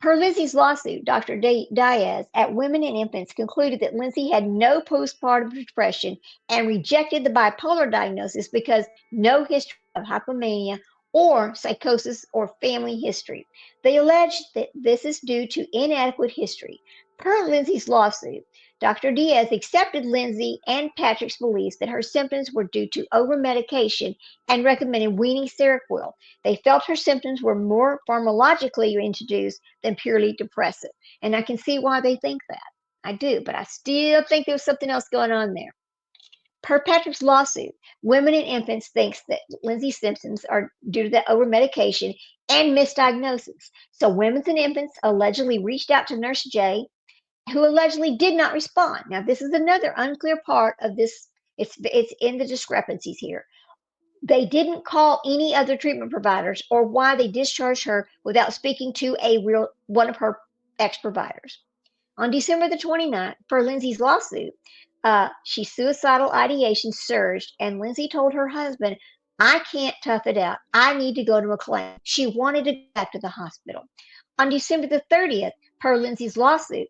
Per Lindsay's lawsuit, Dr. Diaz at Women and Infants concluded that Lindsay had no postpartum depression and rejected the bipolar diagnosis because no history of hypomania or psychosis or family history. They alleged that this is due to inadequate history. Per Lindsay's lawsuit, Dr. Diaz accepted Lindsay and Patrick's beliefs that her symptoms were due to over-medication and recommended weaning Seroquel. They felt her symptoms were more pharmacologically introduced than purely depressive. And I can see why they think that. I do, but I still think there was something else going on there. Per Patrick's lawsuit, Women and Infants thinks that Lindsay's symptoms are due to the over medication and misdiagnosis. So Women and Infants allegedly reached out to Nurse J, who allegedly did not respond. Now, this is another unclear part of this. It's in the discrepancies here. They didn't call any other treatment providers or why they discharged her without speaking to a real one of her ex providers. On December the 29th, for Lindsay's lawsuit, she suicidal ideation surged, and Lindsay told her husband, I can't tough it out. I need to go to McLean. She wanted to go back to the hospital. On December the 30th, per Lindsay's lawsuit,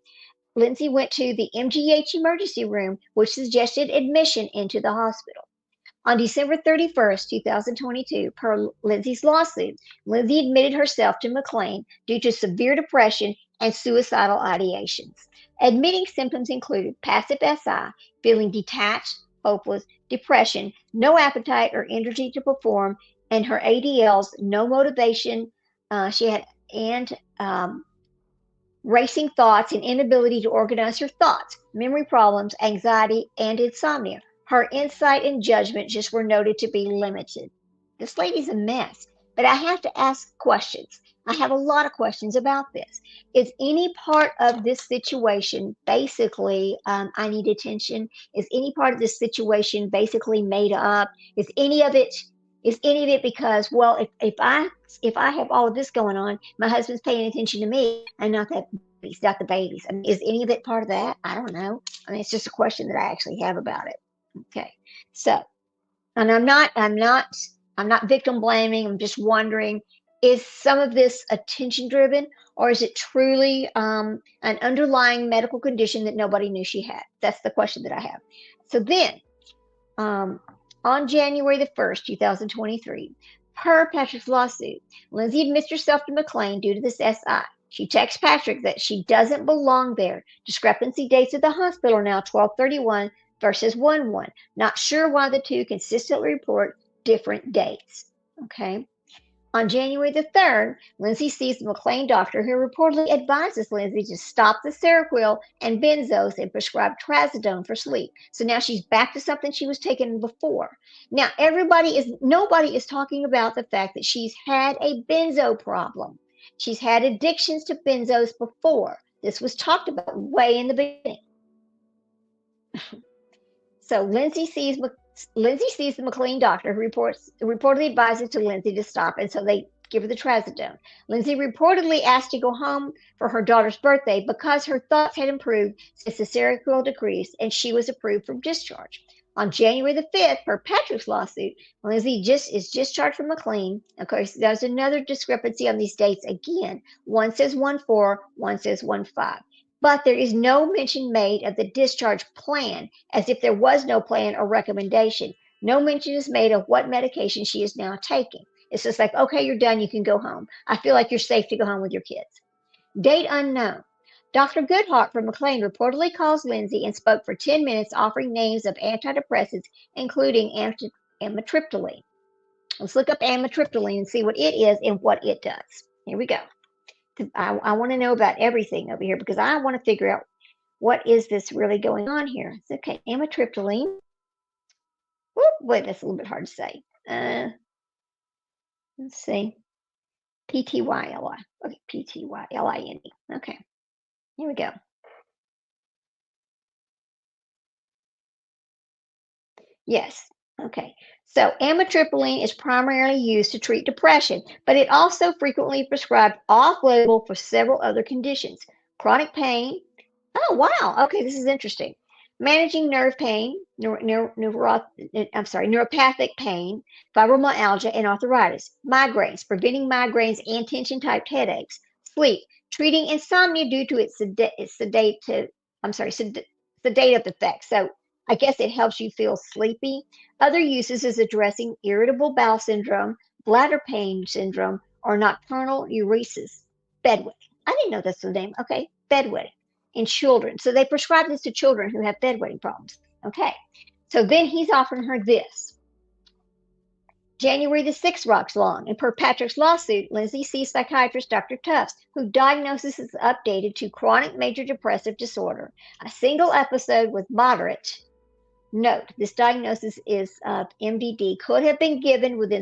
Lindsay went to the MGH emergency room, which suggested admission into the hospital. On December 31st, 2022, per Lindsay's lawsuit, Lindsay admitted herself to McLean due to severe depression and suicidal ideations. Admitting symptoms included passive SI, feeling detached, hopeless, depression, no appetite or energy to perform, and her ADLs, no motivation. She had and racing thoughts and inability to organize her thoughts, memory problems, anxiety, and insomnia. Her insight and judgment just were noted to be limited. This lady's a mess, but I have to ask questions. I have a lot of questions about this. Is any part of this situation basically, I need attention? Is any part of this situation basically made up? Is any of it because, well, if I have all of this going on, my husband's paying attention to me and not the babies. I mean, is any of it part of that? I don't know. I mean, it's just a question that I actually have about it. Okay. So, and I'm not victim blaming. I'm just wondering, is some of this attention driven, or is it truly an underlying medical condition that nobody knew she had? That's the question that I have. So then, um, on January the 1st, 2023, per Patrick's lawsuit, Lindsay admits herself to McLean due to this SI. She texts Patrick that she doesn't belong there. Discrepancy dates at the hospital now 12/31 versus 1/1. Not sure why the two consistently report different dates. Okay. On January the 3rd, Lindsay sees the McLean doctor who reportedly advises Lindsay to stop the Seroquel and benzos and prescribe trazodone for sleep. So now she's back to something she was taking before. Now nobody is talking about the fact that she's had a benzo problem. She's had addictions to benzos before. This was talked about way in the beginning. So Lindsay sees the McLean doctor who reportedly advises to Lindsay to stop, and so they give her the trazodone. Lindsay reportedly asked to go home for her daughter's birthday because her thoughts had improved since the Seroquel decreased, and she was approved for discharge. On January the 5th, per Patrick's lawsuit, Lindsay is discharged from McLean. Of course, there's another discrepancy on these dates again. One says 1/4, one says 1/5. But there is no mention made of the discharge plan, as if there was no plan or recommendation. No mention is made of what medication she is now taking. It's just like, okay, you're done, you can go home. I feel like you're safe to go home with your kids. Date unknown. Dr. Goodhart from McLean reportedly calls Lindsay and spoke for 10 minutes, offering names of antidepressants, including amitriptyline. Let's look up amitriptyline and see what it is and what it does. Here we go. I want to know about everything over here because I want to figure out what is this really going on here. It's okay, amitriptyline. Whoop, wait, that's a little bit hard to say. Let's see. P-T-Y-L-I. Okay, P-T-Y-L-I-N-E. Okay, here we go. Yes. Okay. So amitriptyline is primarily used to treat depression, but it also frequently prescribed off-label for several other conditions. Chronic pain. Oh, wow. Okay, this is interesting. Managing nerve pain, neuropathic pain, fibromyalgia, and arthritis. Migraines, preventing migraines and tension-type headaches. Sleep, treating insomnia due to its sedative effects. So I guess it helps you feel sleepy. Other uses is addressing irritable bowel syndrome, bladder pain syndrome, or nocturnal uresis, bedwetting. I didn't know that's the name. Okay, bedwetting in children. So they prescribe this to children who have bedwetting problems. Okay, so then he's offering her this. January the 6th rocks along, and per Patrick's lawsuit, Lindsay sees psychiatrist Dr. Tufts, who diagnosis is updated to chronic major depressive disorder. A single episode with moderate. Note, this diagnosis is MDD uh, could have been given with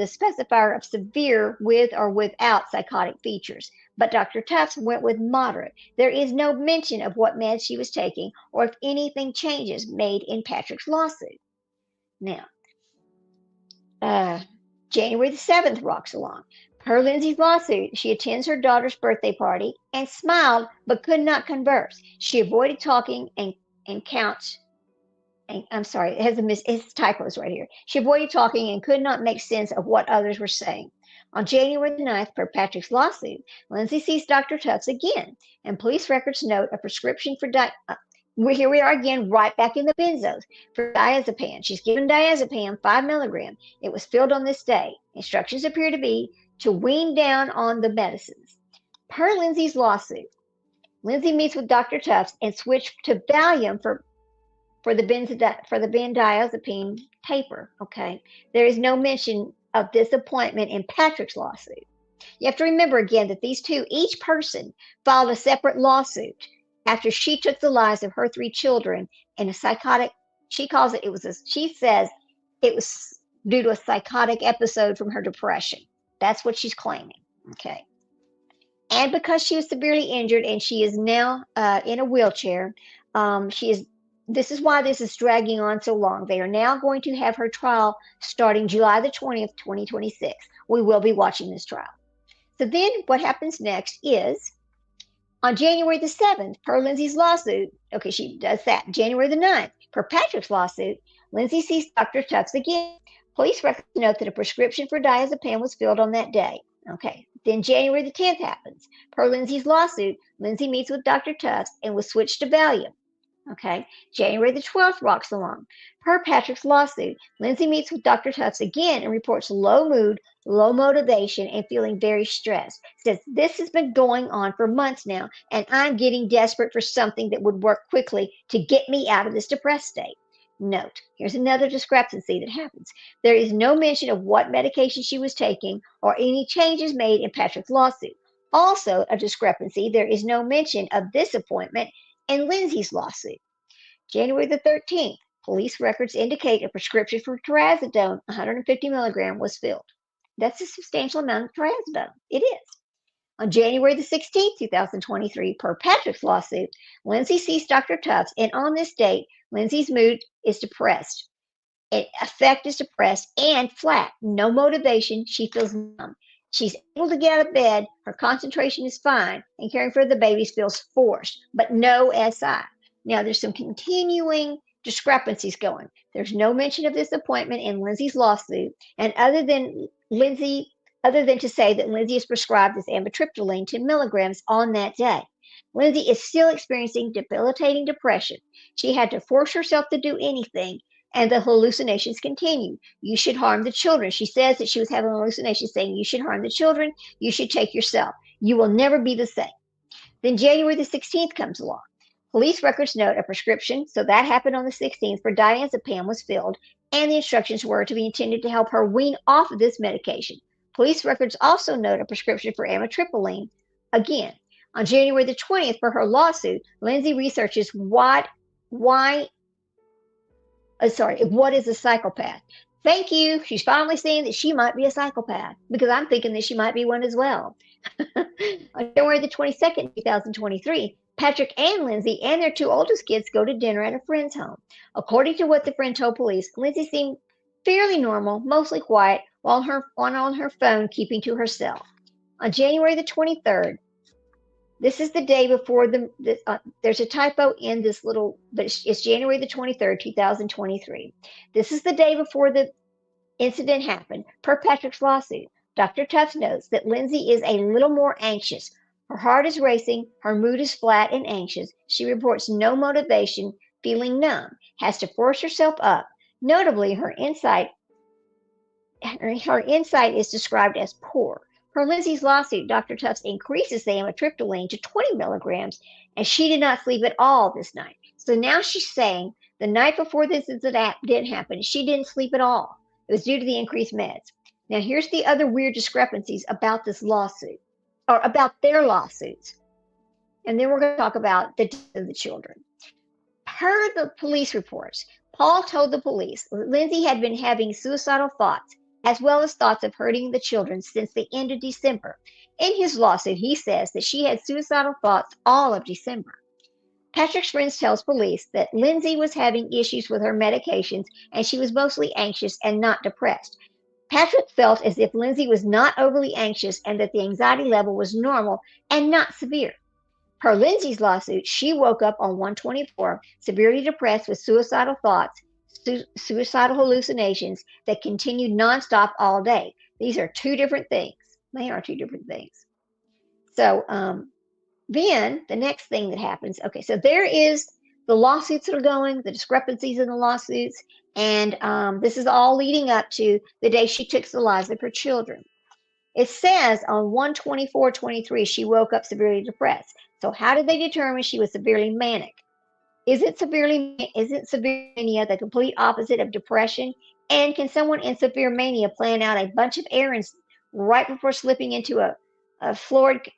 a specifier of severe with or without psychotic features, but Dr. Tufts went with moderate. There is no mention of what meds she was taking or if anything changes made in Patrick's lawsuit. Now, uh, January the 7th rocks along. Per Lindsay's lawsuit, she attends her daughter's birthday party and smiled but could not converse. She avoided talking and counts. And, I'm sorry, it has it's typos right here. She avoided talking and could not make sense of what others were saying. On January the 9th, per Patrick's lawsuit, Lindsay sees Dr. Tufts again, and police records note a prescription for here we are again, right back in the benzos for diazepam. She's given diazepam 5 milligrams. It was filled on this day. Instructions appear to be to wean down on the medicines. Per Lindsay's lawsuit, Lindsay meets with Dr. Tufts and switched to Valium for the benzodiazepine taper. Okay, there is no mention of this appointment in Patrick's lawsuit. You have to remember again that these two, each person filed a separate lawsuit after she took the lives of her 3 children in a psychotic, she says it was due to a psychotic episode from her depression. That's what she's claiming. Okay. And because she was severely injured and she is now in a wheelchair, this is why this is dragging on so long. They are now going to have her trial starting July the 20th, 2026. We will be watching this trial. So then what happens next is on January the 7th, per Lindsay's lawsuit, okay, she does that. January the 9th, per Patrick's lawsuit, Lindsay sees Dr. Tufts again. Police records note that a prescription for diazepam was filled on that day. Okay, then January the 10th happens. Per Lindsay's lawsuit, Lindsay meets with Dr. Tufts and was switched to Valium. Okay, January the 12th rocks along. Per Patrick's lawsuit, Lindsay meets with Dr. Tufts again and reports low mood, low motivation, and feeling very stressed. Says, this has been going on for months now, and I'm getting desperate for something that would work quickly to get me out of this depressed state. Note, here's another discrepancy that happens. There is no mention of what medication she was taking or any changes made in Patrick's lawsuit. Also, a discrepancy, there is no mention of this appointment in Lindsay's lawsuit. January the 13th, police records indicate a prescription for trazodone, 150 milligrams, was filled. That's a substantial amount of trazodone. It is. On January the 16th, 2023, per Patrick's lawsuit, Lindsay sees Dr. Tufts, and on this date, Lindsay's mood is depressed. Affect is depressed and flat. No motivation. She feels numb. She's able to get out of bed. Her concentration is fine, and caring for the babies feels forced, but no SI. Now, there's some continuing discrepancies going. There's no mention of this appointment in Lindsay's lawsuit, and other than to say that Lindsay is prescribed this amitriptyline 10 milligrams on that day. Lindsay is still experiencing debilitating depression. She had to force herself to do anything, and the hallucinations continue. You should harm the children. She says that she was having hallucinations saying, you should harm the children, you should take yourself. You will never be the same. Then January the 16th comes along. Police records note a prescription, so that happened on the 16th, for diazepam was filled, and the instructions were to be intended to help her wean off of this medication. Police records also note a prescription for amitriptyline. Again, on January the 20th, for her lawsuit, Lindsay researches what is a psychopath. Thank you. She's finally saying that she might be a psychopath, because I'm thinking that she might be one as well. On January the 22nd, 2023, Patrick and Lindsay and their 2 oldest kids go to dinner at a friend's home. According to what the friend told police, Lindsay seemed fairly normal, mostly quiet, while on her phone keeping to herself. On January the 23rd, this is the day before there's a typo in this little, but it's January the 23rd, 2023. This is the day before the incident happened, per Patrick's lawsuit. Dr. Tufts notes that Lindsay is a little more anxious. Her heart is racing, her mood is flat and anxious. She reports no motivation, feeling numb, has to force herself up. Notably, her insight is described as poor. Per Lindsay's lawsuit, Dr. Tufts increases the amitriptyline to 20 milligrams, and she did not sleep at all this night. So now she's saying the night before this incident didn't happen, she didn't sleep at all. It was due to the increased meds. Now, here's the other weird discrepancies about this lawsuit, or about their lawsuits. And then we're going to talk about the death of the children. Per the police reports, Paul told the police Lindsay had been having suicidal thoughts, as well as thoughts of hurting the children since the end of December. In his lawsuit, he says that she had suicidal thoughts all of December. Patrick's friends tells police that Lindsay was having issues with her medications and she was mostly anxious and not depressed. Patrick felt as if Lindsay was not overly anxious and that the anxiety level was normal and not severe. Per Lindsay's lawsuit, she woke up on 124, severely depressed with suicidal thoughts, suicidal hallucinations that continued nonstop all day. These are two different things. They are two different things. So then the next thing that happens, okay, so there is the lawsuits that are going, the discrepancies in the lawsuits, and this is all leading up to the day she took the lives of her children. It says on 124/23, she woke up severely depressed. So how did they determine she was severely manic? Isn't severe mania the complete opposite of depression? And can someone in severe mania plan out a bunch of errands right before slipping into a fluid,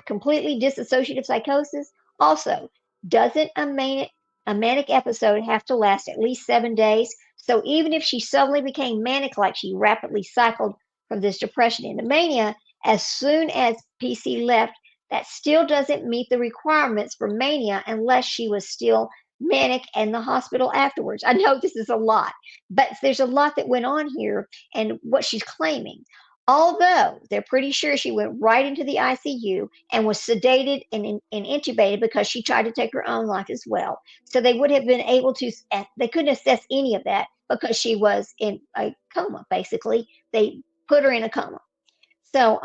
completely dissociative psychosis? Also, doesn't a manic episode have to last at least 7 days? So even if she suddenly became manic, like she rapidly cycled from this depression into mania, as soon as PC left, that still doesn't meet the requirements for mania unless she was still manic in the hospital afterwards. I know this is a lot, but there's a lot that went on here and what she's claiming. Although they're pretty sure she went right into the ICU and was sedated and intubated because she tried to take her own life as well. So they would have been able to, they couldn't assess any of that because she was in a coma, basically. They put her in a coma. So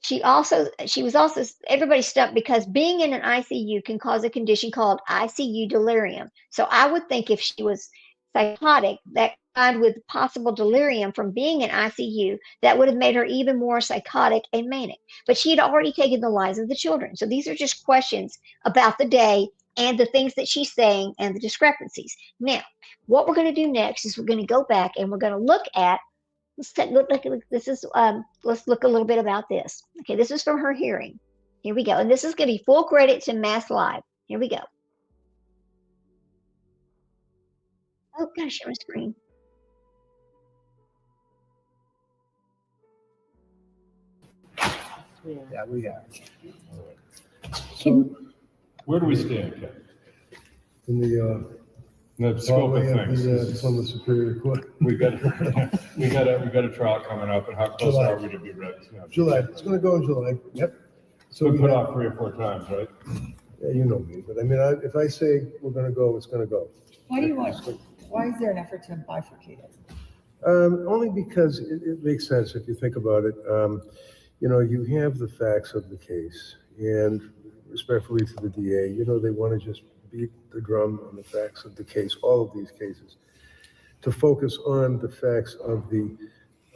she was also, everybody stumped because being in an ICU can cause a condition called ICU delirium. So I would think if she was psychotic, that combined with possible delirium from being in ICU, that would have made her even more psychotic and manic. But she had already taken the lives of the children. So these are just questions about the day and the things that she's saying and the discrepancies. Now, what we're going to do next is we're going to go back and we're going to look at let's look a little bit about this. Okay, this is from her hearing. Here we go. And this is going to be full credit to Mass Live. Here we go. Oh, gotta share my screen. Yeah, we got it. So where do we stand, Ken? In The scope of things. from the Superior Court. We got a trial coming up, and how close July. are we to be ready? July, it's gonna go in July, yep. So We we put have, off 3 or 4 times, right? yeah, you know me, but I mean, if I say we're gonna go, it's gonna go. Why is there an effort to bifurcate it? Only because it makes sense if you think about it. You have the facts of the case, and respectfully to the DA, they want to just beat the drum on the facts of the case, all of these cases, to focus on the facts of the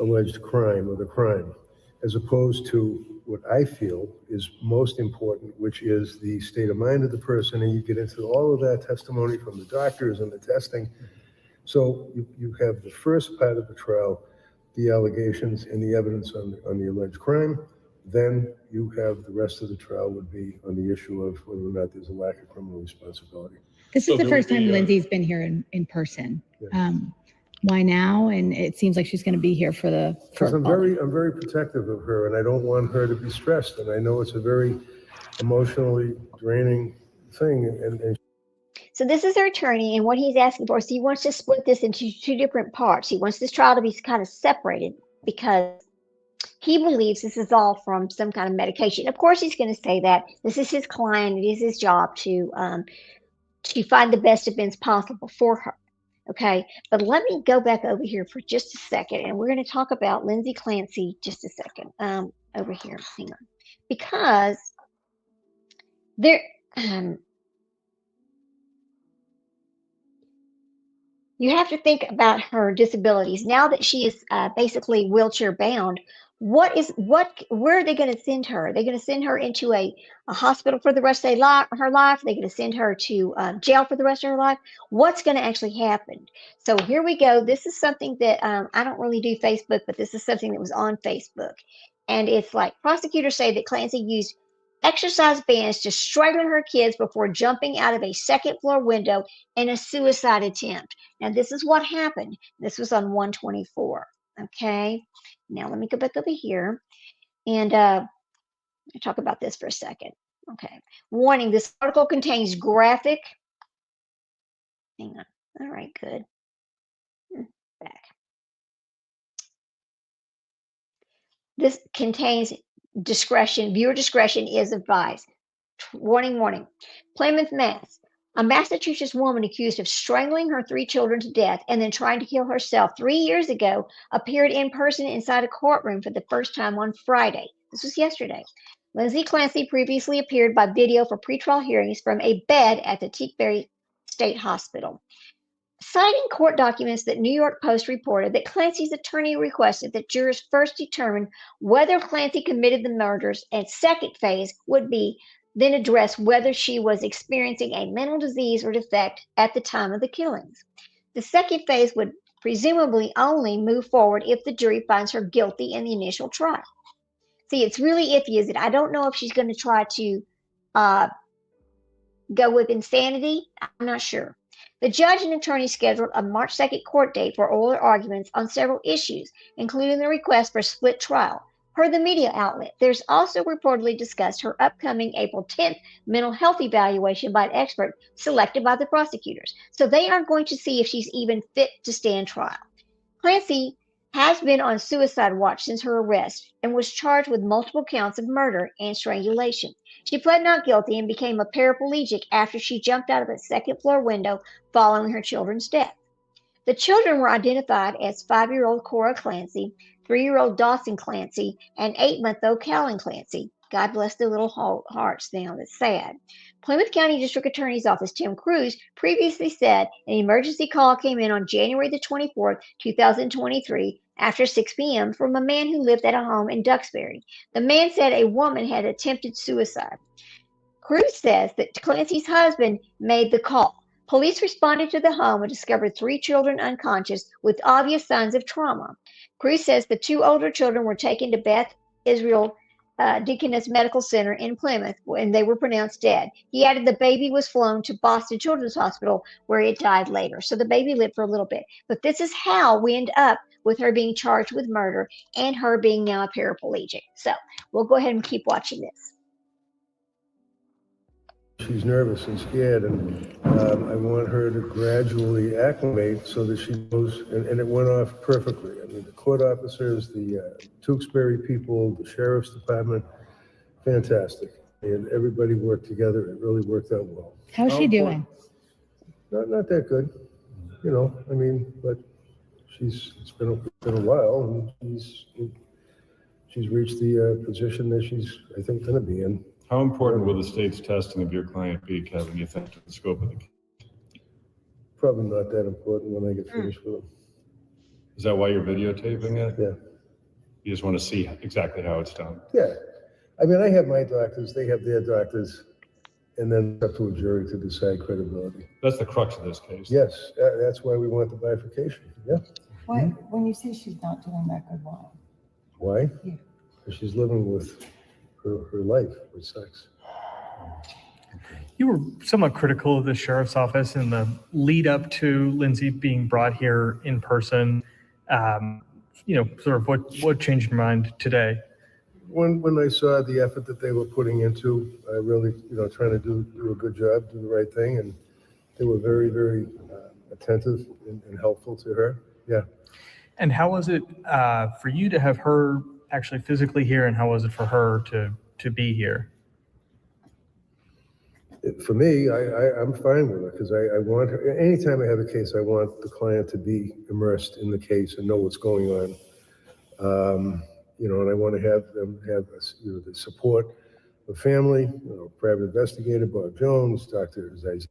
alleged crime or the crime, as opposed to what I feel is most important, which is the state of mind of the person, and you get into all of that testimony from the doctors and the testing. So you have the first part of the trial, the allegations and the evidence on the alleged crime. Then you have the rest of the trial would be on the issue of whether or not there's a lack of criminal responsibility. This is the first time Lindsay's been here in person. Yeah. Why now? And it seems like she's going to be here for Because I'm very protective of her, and I don't want her to be stressed. And I know it's a very emotionally draining thing. And So this is her attorney, and what he's asking for, so he wants to split this into two different parts. He wants this trial to be kind of separated because he believes this is all from some kind of medication. Of course, he's going to say that this is his client. It is his job to find the best defense possible for her. Okay, but let me go back over here for just a second, and we're going to talk about Lindsay Clancy just a second. Over here, hang on, because there, you have to think about her disabilities now that she is basically wheelchair bound. Where are they going to send her? Are they going to send her into a hospital for the rest of her life? Are they going to send her to jail for the rest of her life? What's going to actually happen? So here we go. This is something that I don't really do Facebook, but this is something that was on Facebook. And it's like prosecutors say that Clancy used exercise bands to strangle her kids before jumping out of a second floor window in a suicide attempt. Now, this is what happened. This was on 124. Okay. Now, let me go back over here and talk about this for a second. Okay. Warning, this article contains graphic. Hang on. All right, good. Back. This contains discretion. Viewer discretion is advised. Warning, warning. Plymouth, Mass. A Massachusetts woman accused of strangling her 3 children to death and then trying to kill herself 3 years ago appeared in person inside a courtroom for the first time on Friday. This was yesterday. Lindsay Clancy previously appeared by video for pretrial hearings from a bed at the Tewksbury State Hospital. Citing court documents that New York Post reported that Clancy's attorney requested that jurors first determine whether Clancy committed the murders, and second phase would be then address whether she was experiencing a mental disease or defect at the time of the killings. The second phase would presumably only move forward if the jury finds her guilty in the initial trial. See, it's really iffy, is it? I don't know if she's going to try to go with insanity. I'm not sure. The judge and attorney scheduled a March 2nd court date for oral arguments on several issues, including the request for a split trial. Per the media outlet, there's also reportedly discussed her upcoming April 10th mental health evaluation by an expert selected by the prosecutors. So they are going to see if she's even fit to stand trial. Clancy has been on suicide watch since her arrest and was charged with multiple counts of murder and strangulation. She pled not guilty and became a paraplegic after she jumped out of a second floor window following her children's death. The children were identified as 5-year-old Cora Clancy, 3-year-old Dawson Clancy, and 8-month-old Callan Clancy. God bless their little hearts now. That's sad. Plymouth County District Attorney's Office Tim Cruz previously said an emergency call came in on January the 24th, 2023, after 6 p.m. from a man who lived at a home in Duxbury. The man said a woman had attempted suicide. Cruz says that Clancy's husband made the call. Police responded to the home and discovered 3 children unconscious with obvious signs of trauma. Cruz says the 2 older children were taken to Beth Israel Deaconess Medical Center in Plymouth, and they were pronounced dead. He added the baby was flown to Boston Children's Hospital, where it died later. So the baby lived for a little bit. But this is how we end up with her being charged with murder and her being now a paraplegic. So we'll go ahead and keep watching this. She's nervous and scared, and I want her to gradually acclimate so that she knows, and it went off perfectly. I mean, the court officers, the Tewksbury people, the sheriff's department, fantastic. And everybody worked together. It really worked out well. How's she doing? Not that good, you know, I mean, but it's been a while, and she's reached the position that she's, I think, gonna be in. How important will the state's testing of your client be, Kevin, you think, to the scope of the case? Probably not that important when I get finished with them. Is that why you're videotaping it? Yeah. You just want to see exactly how it's done? Yeah. I mean, I have my doctors, they have their doctors, and then it's up to a jury to decide credibility. That's the crux of this case. Yes, that's why we want the bifurcation. Yeah. Why, when you say she's not doing that good, why? Why? Yeah. Because she's living with her life with sex. You were somewhat critical of the sheriff's office in the lead up to Lindsay being brought here in person. Sort of what changed your mind today? When I saw the effort that they were putting into, really, trying to do a good job, do the right thing, and they were very, very attentive and helpful to her. Yeah. And how was it for you to have her actually physically here, and how was it for her to be here? For me, I'm fine with it because I want, anytime I have a case, I want the client to be immersed in the case and know what's going on. And I want to have them have the support of family, private investigator Bob Jones, Dr. Zeiss.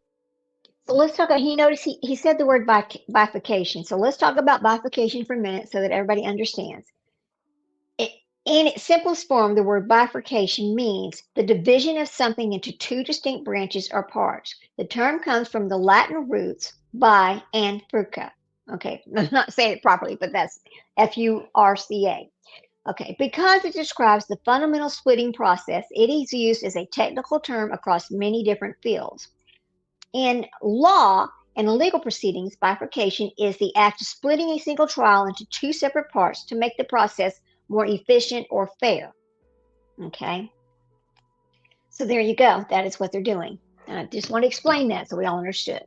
So let's talk. He noticed he said the word bifurcation. So let's talk about bifurcation for a minute so that everybody understands. In its simplest form, the word bifurcation means the division of something into two distinct branches or parts. The term comes from the Latin roots bi and furca. Okay, I'm not saying it properly, but that's F-U-R-C-A. Okay, because it describes the fundamental splitting process, it is used as a technical term across many different fields. In law and legal proceedings, bifurcation is the act of splitting a single trial into two separate parts to make the process more efficient or fair. Okay, so there you go. That is what they're doing. And I just want to explain that so we all understood.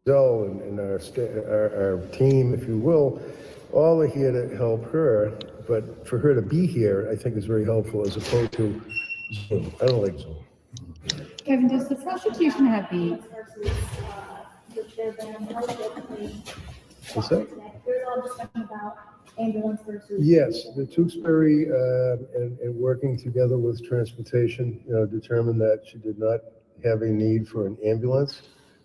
And our team, if you will, all are here to help her, but for her to be here, I think is very helpful as opposed to Zoom. I don't like Zoom. Kevin, does the prosecution have the, What's that? There's all discussion about ambulance versus. Yes, the Tewksbury and working together with transportation, determined that she did not have a need for an ambulance.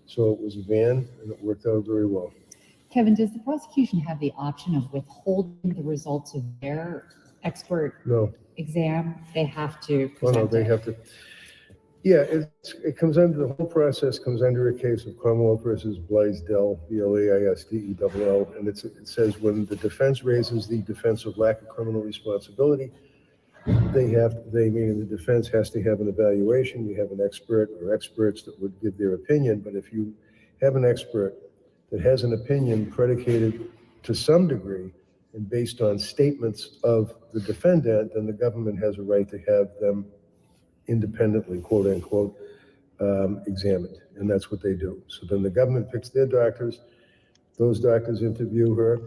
So it was a van and it worked out very well. Kevin, does the prosecution have the option of withholding the results of their expert No, exam? They have to oh no, present they it. have to. Yeah, it comes under, the whole process comes under a case of Commonwealth versus Blaisdell, Blaisdell, and it says when the defense raises the defense of lack of criminal responsibility, meaning the defense has to have an evaluation. You have an expert or experts that would give their opinion, but if you have an expert that has an opinion predicated to some degree and based on statements of the defendant, then the government has a right to have them independently, quote unquote, examined. And that's what they do. So then the government picks their doctors. Those doctors interview her.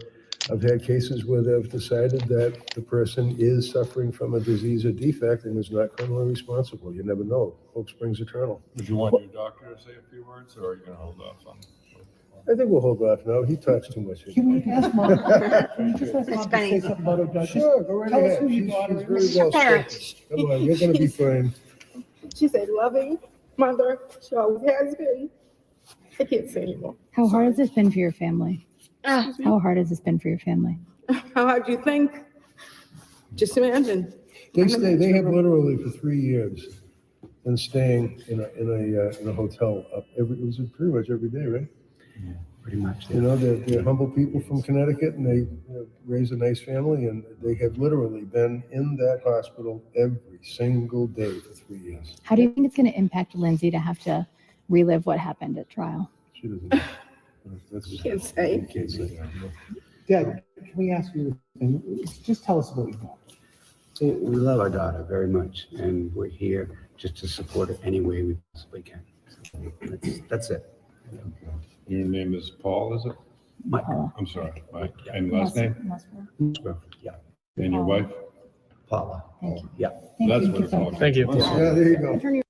I've had cases where they've decided that the person is suffering from a disease or defect and is not criminally responsible. You never know. Hope springs eternal. Would you want your doctor to say a few words, or are you going to hold off on? I think we'll hold off now. He talks too much. Can we ask Mom, can you just ask It's Mom to funny. say something about her daughter? Sure, go right Tell us ahead. who your She's daughter very is. well Parents. spoken. Come on, you're gonna be fine. She's a loving mother. She always has been. I can't say anymore. how hard has this been for your family? Ah, How hard has this been for your family? How hard do you think? Just imagine. They have literally for 3 years been staying in a hotel it was pretty much every day, right? Pretty much. They're humble people from Connecticut and they raise a nice family and they have literally been in that hospital every single day for 3 years. How do you think it's going to impact Lindsay to have to relive what happened at trial? She doesn't. That's Can't say. Can't say that. Dad, can we ask you, and just tell us about your daughter. We love our daughter very much, and we're here just to support her any way we possibly can. So that's it. Your name is Paul, is it? Mike. I'm sorry, Mike. Yeah. And last name? Yeah, And your wife? Paula. Thank you. Yeah. Thank That's you. what it's all about. Thank you. Yeah, there you go.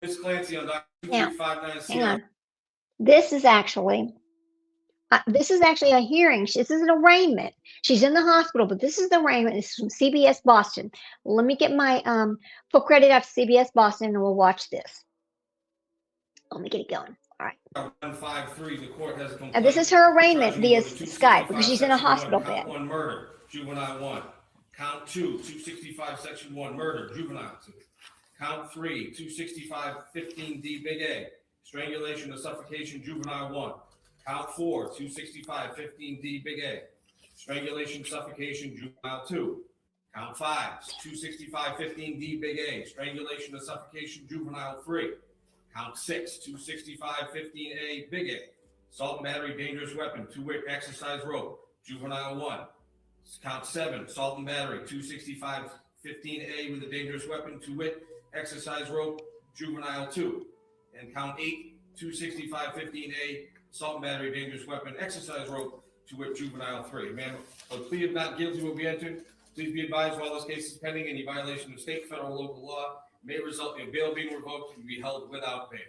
Ms. Clancy on Doc Now, 2359 hang on. This is actually a hearing. This is an arraignment. She's in the hospital, but this is the arraignment. This is from CBS Boston. Let me get my full credit out to CBS Boston, and we'll watch this. Let me get it going. All right. 153, the court has a complaint. Now, this is her arraignment charging via you with a Skype because she's in a 265 hospital section bed. 1, murder, juvenile 1. Count 2, 265 section 1, murder, juvenile 2. Count 3, 265 15D big A, strangulation or suffocation, juvenile 1. Count 4, 265 15D big A, strangulation, suffocation, juvenile 2. Count 5, 265 15D big A, strangulation or suffocation, juvenile 3. Count 6, 265 15A big A, assault and battery, dangerous weapon, two-way exercise rope, juvenile 1. Count 7, assault and battery, 265 15A with a dangerous weapon, two-wit exercise rope, juvenile 2. And count 8, 265 15A, assault and battery, dangerous weapon, exercise rope, two-wit, juvenile 3. Ma'am, a plea of not guilty will be entered. Please be advised while this case is pending, any violation of state, federal, local law may result in bail being revoked and be held without bail.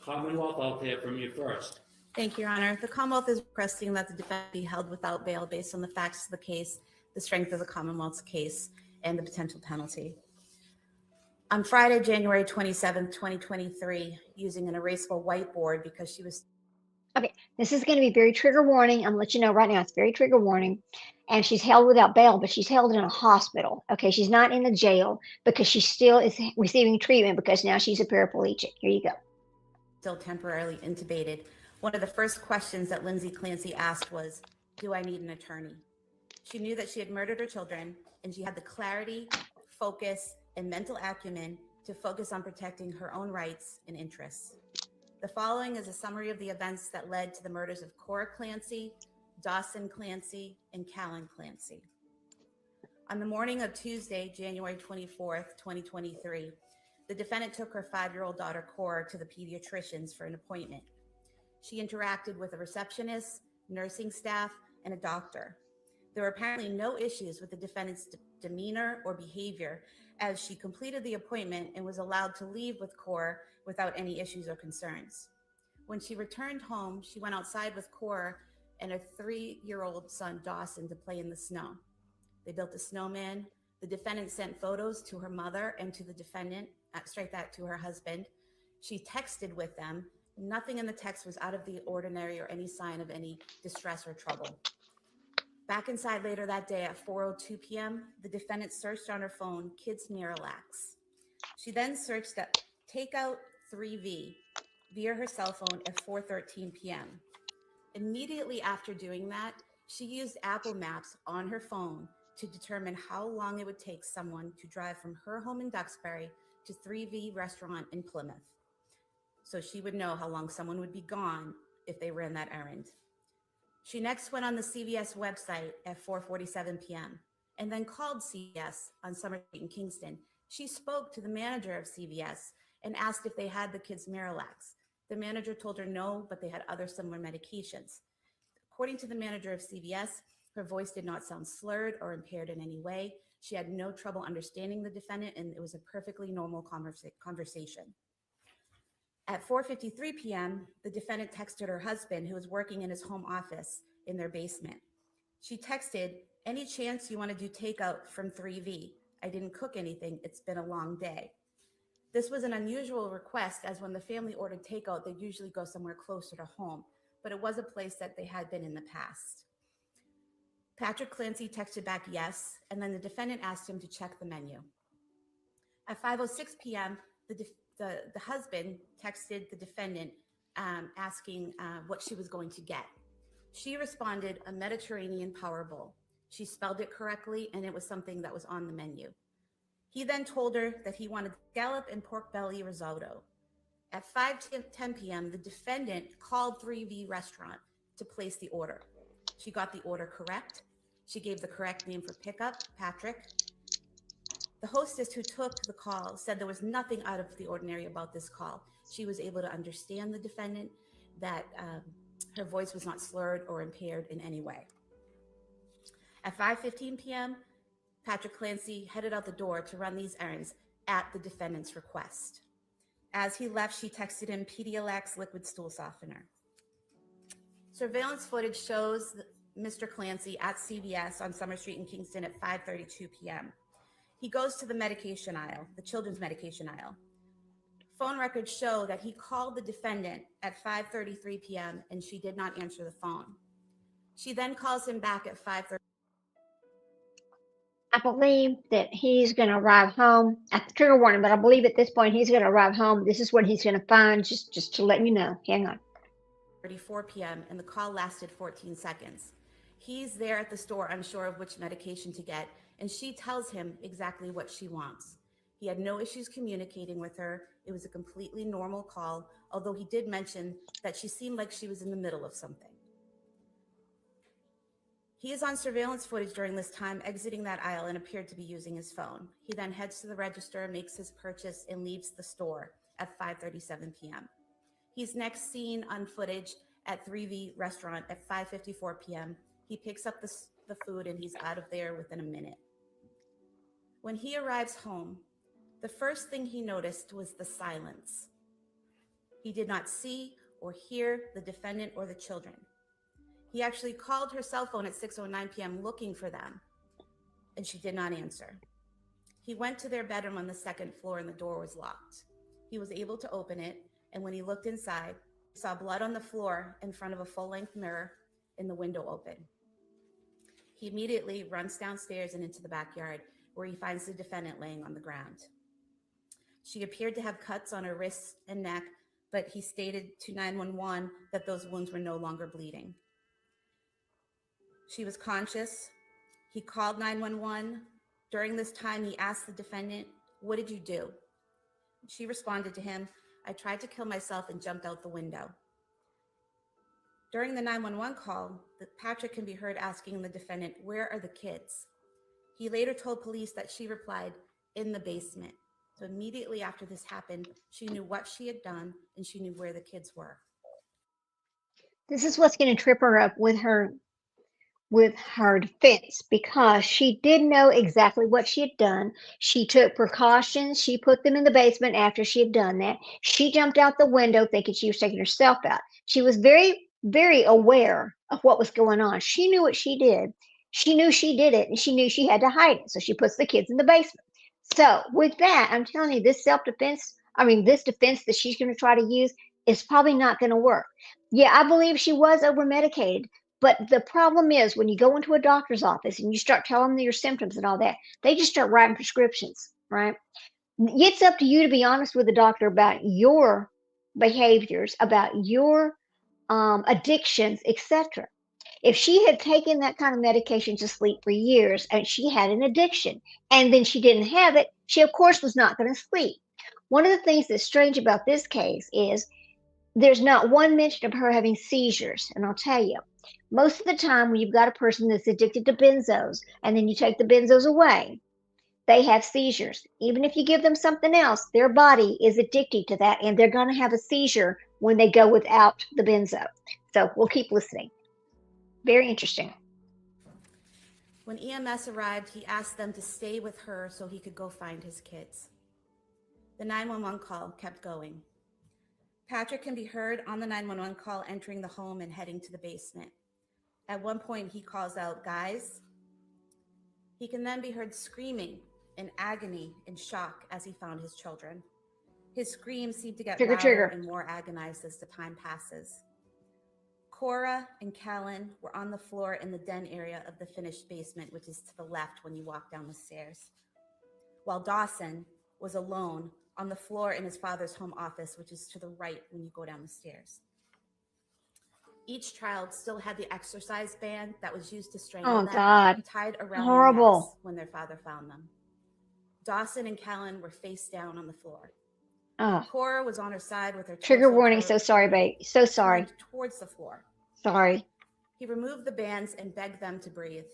Commonwealth, I'll hear from you first. Thank you, Your Honor. The Commonwealth is requesting that the defendant be held without bail based on the facts of the case, the strength of the Commonwealth's case, and the potential penalty. On Friday, January 27th, 2023, using an erasable whiteboard because she was... Okay, this is going to be very trigger warning. I'm going to let you know right now, it's very trigger warning. And she's held without bail, but she's held in a hospital. Okay, she's not in the jail because she still is receiving treatment because now she's a paraplegic. Here you go. Still temporarily intubated. One of the first questions that Lindsay Clancy asked was, do I need an attorney? She knew that she had murdered her children, and she had the clarity, focus, and mental acumen to focus on protecting her own rights and interests. The following is a summary of the events that led to the murders of Cora Clancy, Dawson Clancy, and Callan Clancy. On the morning of Tuesday, January 24th, 2023, the defendant took her 5-year-old daughter, Cora, to the pediatrician's for an appointment. She interacted with a receptionist, nursing staff, and a doctor. There were apparently no issues with the defendant's demeanor or behavior as she completed the appointment and was allowed to leave with Cora without any issues or concerns. When she returned home, she went outside with Cora and her 3-year-old son, Dawson, to play in the snow. They built a snowman. The defendant sent photos to her mother and to the defendant, straight back to her husband. She texted with them. Nothing in the text was out of the ordinary or any sign of any distress or trouble. Back inside later that day at 4:02 p.m., the defendant searched on her phone Kids Miralax. She then searched at Takeout 3V via her cell phone at 4:13 p.m. Immediately after doing that, she used Apple Maps on her phone to determine how long it would take someone to drive from her home in Duxbury to 3V restaurant in Plymouth. So she would know how long someone would be gone if they ran that errand. She next went on the CVS website at 4:47 p.m. and then called CVS on Summer Street in Kingston. She spoke to the manager of CVS and asked if they had the Kids Miralax. The manager told her no, but they had other similar medications. According to the manager of CVS, her voice did not sound slurred or impaired in any way. She had no trouble understanding the defendant, and it was a perfectly normal conversation. At 4:53 p.m., the defendant texted her husband, who was working in his home office in their basement. She texted, "Any chance you want to do takeout from 3V? I didn't cook anything. It's been a long day." This was an unusual request, as when the family ordered takeout, they usually go somewhere closer to home, but it was a place that they had been in the past. Patrick Clancy texted back yes, and then the defendant asked him to check the menu. At 5:06 p.m., the husband texted the defendant asking what she was going to get. She responded, "A Mediterranean power bowl." She spelled it correctly, and it was something that was on the menu. He then told her that he wanted scallop and pork belly risotto. At 5:10 p.m., the defendant called 3V Restaurant to place the order. She got the order correct. She gave the correct name for pickup, Patrick. The hostess who took the call said there was nothing out of the ordinary about this call. She was able to understand the defendant, that her voice was not slurred or impaired in any way. At 5:15 p.m., Patrick Clancy headed out the door to run these errands at the defendant's request. As he left, she texted him Pedialyte liquid stool softener. Surveillance footage shows Mr. Clancy at CVS on Summer Street in Kingston at 5:32 p.m. He goes to the medication aisle, the children's medication aisle. Phone records show that he called the defendant at 5:33 p.m. and she did not answer the phone. She then calls him back at 5:30. I believe that he's going to arrive home at the trigger warning, but I believe at this point he's going to arrive home. This is what he's going to find, just to let you know. Hang on. 34 p.m. and the call lasted 14 seconds. He's there at the store, unsure of which medication to get, and she tells him exactly what she wants. He had no issues communicating with her. It was a completely normal call, although he did mention that she seemed like she was in the middle of something. He is on surveillance footage during this time, exiting that aisle and appeared to be using his phone. He then heads to the register, makes his purchase, and leaves the store at 5:37 p.m. He's next seen on footage at 3V Restaurant at 5:54 p.m. He picks up the food and he's out of there within a minute. When he arrives home, The first thing he noticed was the silence. He did not see or hear the defendant or the children. He actually called her cell phone at 6:09 p.m. looking for them, and she did not answer. He went to their bedroom on the second floor and the door was locked. He was able to open it, and when he looked inside, he saw blood on the floor in front of a full-length mirror and the window open. He immediately runs downstairs and into the backyard, where he finds the defendant laying on the ground. She appeared to have cuts on her wrists and neck, but he stated to 911 that those wounds were no longer bleeding. She was conscious. He called 911. During this time, he asked the defendant, "What did you do?" She responded to him, "I tried to kill myself and jumped out the window." During the 911 call, Patrick can be heard asking the defendant, "Where are the kids?" He later told police that she replied, "In the basement." So immediately after this happened, she knew what she had done and she knew where the kids were. This is what's going to trip her up with her defense, because she did know exactly what she had done. She took precautions. She put them in the basement after she had done that. She jumped out the window thinking she was taking herself out. She was very, very aware of what was going on. She knew what she did. She knew she did it, and she knew she had to hide it. So she puts the kids in the basement. So with that, I'm telling you, this defense that she's going to try to use is probably not going to work. Yeah, I believe she was over medicated. But the problem is, when you go into a doctor's office and you start telling them your symptoms and all that, they just start writing prescriptions, right? It's up to you to be honest with the doctor about your behaviors, about your addictions, etc. If she had taken that kind of medication to sleep for years and she had an addiction and then she didn't have it, she of course was not going to sleep. One of the things that's strange about this case is there's not one mention of her having seizures. And I'll tell you, most of the time when you've got a person that's addicted to benzos and then you take the benzos away, they have seizures. Even if you give them something else, their body is addicted to that and they're going to have a seizure when they go without the benzo. So we'll keep listening. Very interesting. When EMS arrived, he asked them to stay with her so he could go find his kids. The 911 call kept going. Patrick can be heard on the 911 call entering the home and heading to the basement. At one point, he calls out, "Guys." He can then be heard screaming in agony and shock as he found his children. His screams seem to get louder and more agonized as the time passes. Cora and Callan were on the floor in the den area of the finished basement, which is to the left when you walk down the stairs, while Dawson was alone on the floor in his father's home office, which is to the right when you go down the stairs. Each child still had the exercise band that was used to strangle them tied around their necks when their father found them. Dawson and Callan were face down on the floor. Cora was on her side with her trigger warning. So sorry, babe. So sorry. Towards the floor. Sorry. He removed the bands and begged them to breathe.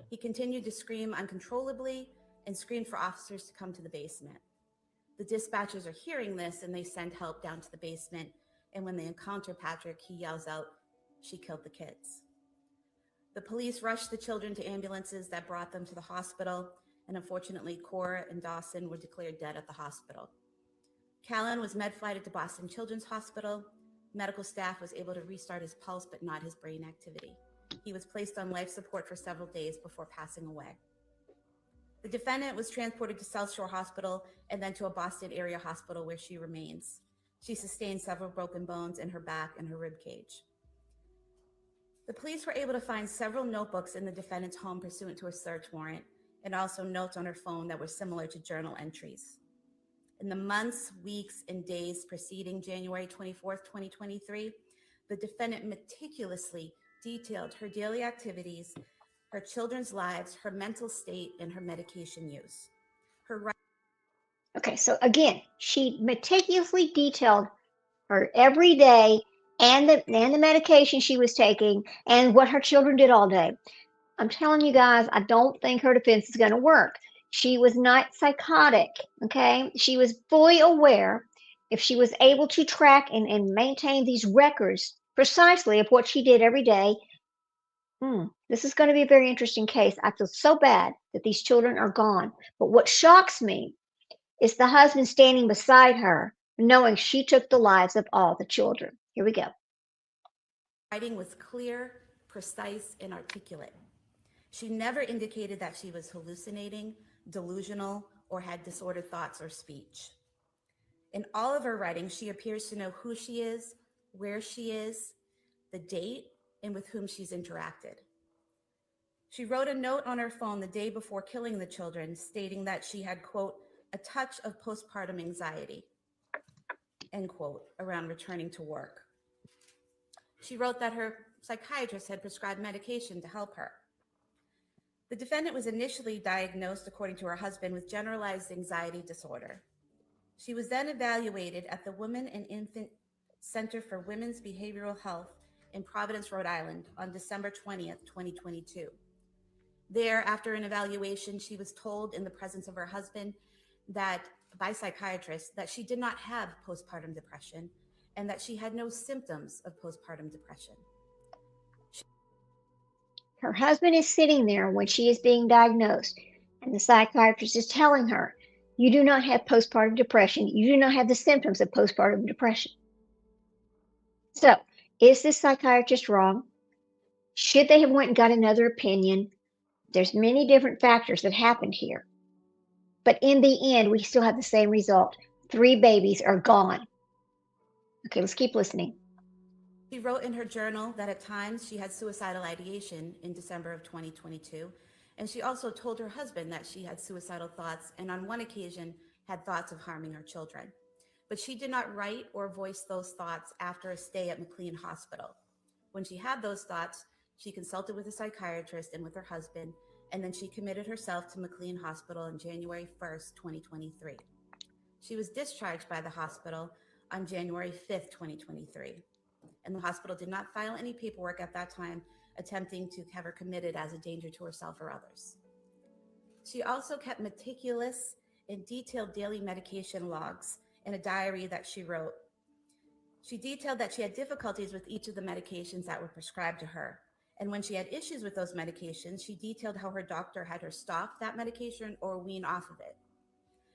He continued to scream uncontrollably and screamed for officers to come to the basement. The dispatchers are hearing this and they send help down to the basement. And when they encounter Patrick, he yells out, "She killed the kids." The police rushed the children to ambulances that brought them to the hospital. And unfortunately, Cora and Dawson were declared dead at the hospital. Callan was med-flighted to Boston Children's Hospital. Medical staff was able to restart his pulse, but not his brain activity. He was placed on life support for several days before passing away. The defendant was transported to South Shore Hospital and then to a Boston area hospital where she remains. She sustained several broken bones in her back and her rib cage. The police were able to find several notebooks in the defendant's home pursuant to a search warrant, and also notes on her phone that were similar to journal entries. In the months, weeks, and days preceding January 24th, 2023, the defendant meticulously detailed her daily activities, her children's lives, her mental state, and her medication use. Okay, so again, she meticulously detailed her every day and the medication she was taking and what her children did all day. I'm telling you guys, I don't think her defense is going to work. She was not psychotic, okay? She was fully aware. If she was able to track and maintain these records precisely of what she did every day, this is going to be a very interesting case. I feel so bad that these children are gone. But what shocks me It's the husband standing beside her, knowing she took the lives of all the children. Here we go. Writing was clear, precise, and articulate. She never indicated that she was hallucinating, delusional, or had disordered thoughts or speech. In all of her writing, she appears to know who she is, where she is, the date, and with whom she's interacted. She wrote a note on her phone the day before killing the children, stating that she had, quote, a touch of postpartum anxiety, end quote, around returning to work. She wrote that her psychiatrist had prescribed medication to help her. The defendant was initially diagnosed, according to her husband, with generalized anxiety disorder. She was then evaluated at the Women and Infant Center for Women's Behavioral Health in Providence, Rhode Island on December 20th, 2022. There, after an evaluation, she was told in the presence of her husband that by psychiatrists that she did not have postpartum depression and that she had no symptoms of postpartum depression. Her husband is sitting there when she is being diagnosed, and the psychiatrist is telling her, you do not have postpartum depression. You do not have the symptoms of postpartum depression. So, is this psychiatrist wrong? Should they have went and got another opinion? There's many different factors that happened here. But in the end, we still have the same result. 3 babies are gone. Okay, let's keep listening. She wrote in her journal that at times she had suicidal ideation in December of 2022, and she also told her husband that she had suicidal thoughts and on one occasion had thoughts of harming her children. But she did not write or voice those thoughts after a stay at McLean Hospital. When she had those thoughts, she consulted with a psychiatrist and with her husband, and then she committed herself to McLean Hospital on January 1st, 2023. She was discharged by the hospital on January 5th, 2023. And the hospital did not file any paperwork at that time attempting to have her committed as a danger to herself or others. She also kept meticulous and detailed daily medication logs in a diary that she wrote. She detailed that she had difficulties with each of the medications that were prescribed to her. And when she had issues with those medications, she detailed how her doctor had her stop that medication or wean off of it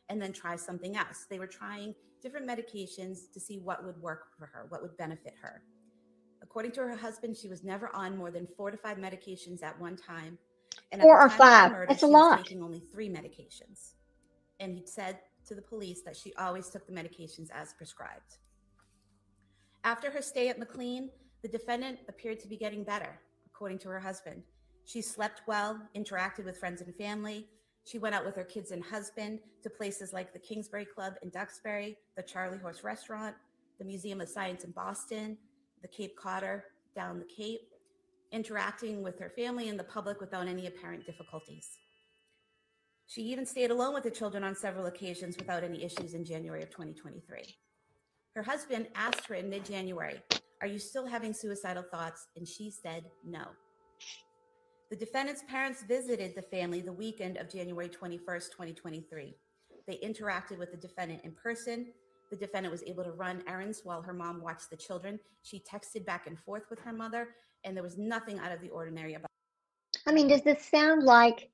and then try something else. They were trying different medications to see what would work for her, what would benefit her. According to her husband, she was never on more than 4 to 5 medications at one time. And at 4 the or time of 5, the murder, that's a she was lot. taking only 3 medications. And he said to the police that she always took the medications as prescribed. After her stay at McLean, the defendant appeared to be getting better, according to her husband. She slept well, interacted with friends and family. She went out with her kids and husband to places like the Kingsbury Club in Duxbury, the Charlie Horse Restaurant, the Museum of Science in Boston, the Cape Codder down the Cape, interacting with her family and the public without any apparent difficulties. She even stayed alone with the children on several occasions without any issues in January of 2023. Her husband asked her in mid-January, "Are you still having suicidal thoughts?" And she said no. The defendant's parents visited the family the weekend of January 21st, 2023. They interacted with the defendant in person. The defendant was able to run errands while her mom watched the children. She texted back and forth with her mother, and there was nothing out of the ordinary about it. I mean, does this sound like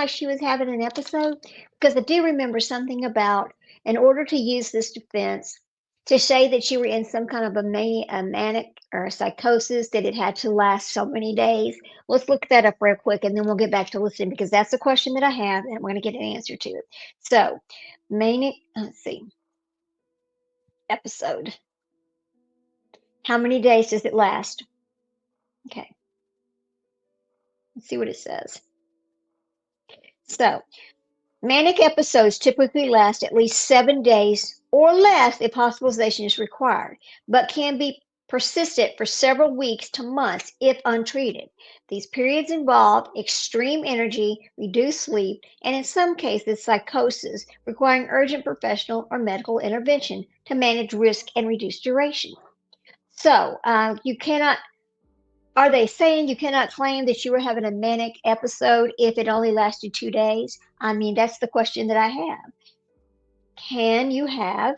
she was having an episode? Because I do remember something about, in order to use this defense, to say that you were in some kind of a manic or a psychosis, that it had to last so many days. Let's look that up real quick, and then we'll get back to listening, because that's a question that I have, and we're going to get an answer to it. So, manic, let's see, episode. How many days does it last? Okay. Let's see what it says. So, manic episodes typically last at least 7 days or less if hospitalization is required, but can be persistent for several weeks to months if untreated. These periods involve extreme energy, reduced sleep, and in some cases, psychosis, requiring urgent professional or medical intervention to manage risk and reduce duration. So, you cannot. Are they saying you cannot claim that you were having a manic episode if it only lasted 2 days? I mean, that's the question that I have. Can you have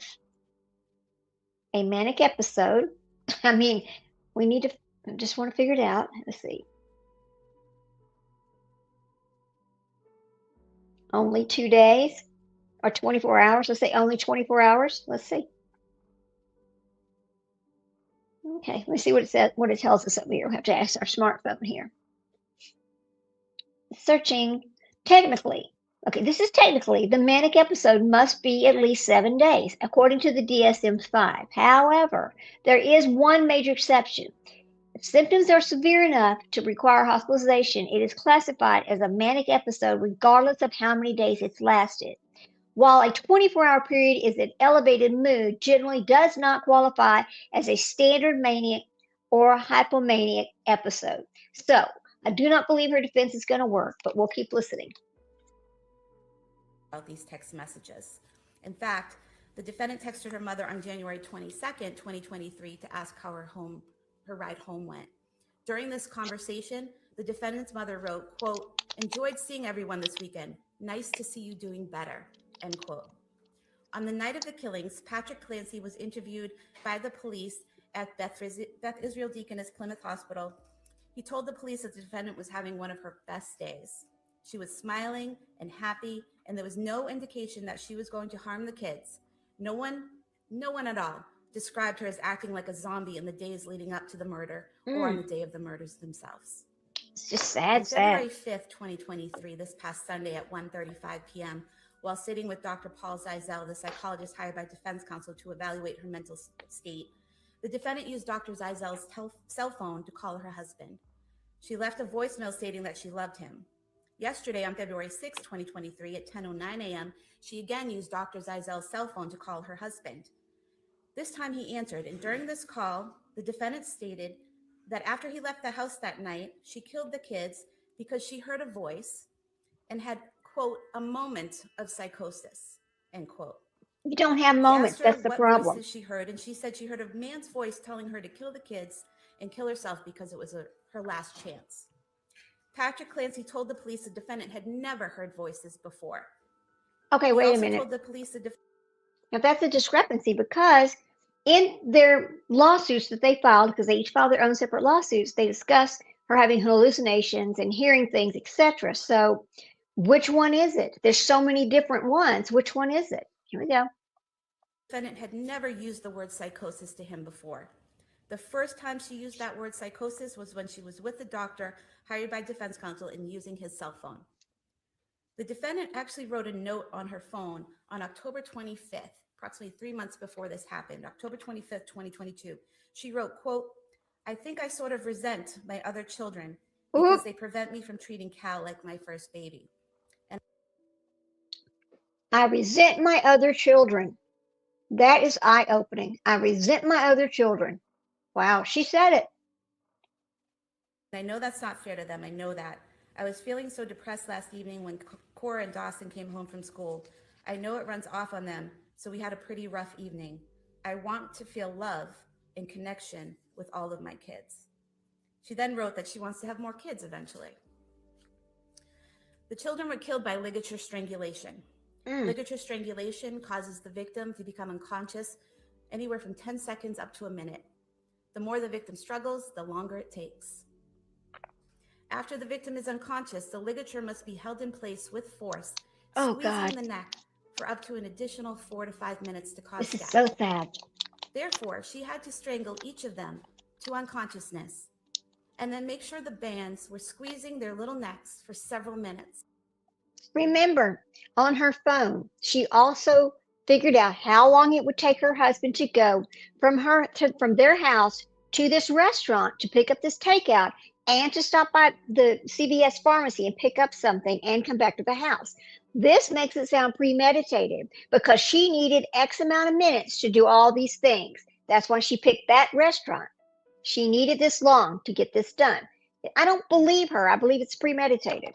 a manic episode? I mean, we need to just want to figure it out. Let's see. Only 2 days? Or 24 hours? Let's say only 24 hours. Let's see. Okay, let's see what it says, what it tells us over here. We'll have to ask our smartphone here. Searching. Technically, okay, this is technically, the manic episode must be at least 7 days, according to the DSM-5. However, there is one major exception. If symptoms are severe enough to require hospitalization, it is classified as a manic episode regardless of how many days it's lasted. While a 24-hour period is an elevated mood, generally does not qualify as a standard manic or hypomanic episode. So, I do not believe her defense is going to work, but we'll keep listening. About these text messages. In fact, the defendant texted her mother on January 22nd, 2023 to ask how her ride home went. During this conversation, the defendant's mother wrote, quote, "Enjoyed seeing everyone this weekend. Nice to see you doing better," end quote. On the night of the killings, Patrick Clancy was interviewed by the police at Beth Israel Deaconess Plymouth Hospital. He told the police that the defendant was having one of her best days. She was smiling and happy, and there was no indication that she was going to harm the kids. No one at all described her as acting like a zombie in the days leading up to the murder or on the day of the murders themselves. It's just sad, On February 5th, 2023, this past Sunday at 1:35 p.m., while sitting with Dr. Paul Zeisel, the psychologist hired by defense counsel to evaluate her mental state, the defendant used Dr. Zeisel's cell phone to call her husband. She left a voicemail stating that she loved him. Yesterday, on February 6, 2023, at 10:09 a.m., she again used Dr. Zeisel's cell phone to call her husband. This time he answered, and during this call, the defendant stated that after he left the house that night, she killed the kids because she heard a voice and had, quote, "a moment of psychosis," end quote. You don't have He moments, asked her that's the what problem. voices she heard, and she said she heard a man's voice telling her to kill the kids and kill herself because it was her last chance. Patrick Clancy told the police the defendant had never heard voices before. Okay, wait a minute. Told the police Now that's a discrepancy because in their lawsuits that they filed, because they each filed their own separate lawsuits, they discuss her having hallucinations and hearing things, etc. So which one is it? There's so many different ones. Which one is it? Here we go. The defendant had never used the word psychosis to him before. The first time she used that word psychosis was when she was with the doctor hired by defense counsel and using his cell phone. The defendant actually wrote a note on her phone on October 25th, approximately 3 months before this happened, October 25th, 2022. She wrote, quote, "I think I sort of resent my other children because they prevent me from treating Cal like my first baby. And I resent my other children." That is eye-opening. I resent my other children. Wow, she said it. I know that's not fair to them. I know that. I was feeling so depressed last evening when Cora and Dawson came home from school. I know it runs off on them, so we had a pretty rough evening. I want to feel love and connection with all of my kids. She then wrote that she wants to have more kids eventually. The children were killed by ligature strangulation. Ligature strangulation causes the victim to become unconscious anywhere from 10 seconds up to a minute. The more the victim struggles, the longer it takes. After the victim is unconscious, the ligature must be held in place with force, squeezing the neck for up to an additional 4 to 5 minutes to cause death. This is so sad. Therefore, she had to strangle each of them to unconsciousness and then make sure the bands were squeezing their little necks for several minutes. Remember, on her phone, she also figured out how long it would take her husband to go from their house to this restaurant to pick up this takeout and to stop by the CVS pharmacy and pick up something and come back to the house. This makes it sound premeditated because she needed X amount of minutes to do all these things. That's why she picked that restaurant. She needed this long to get this done. I don't believe her. I believe it's premeditated.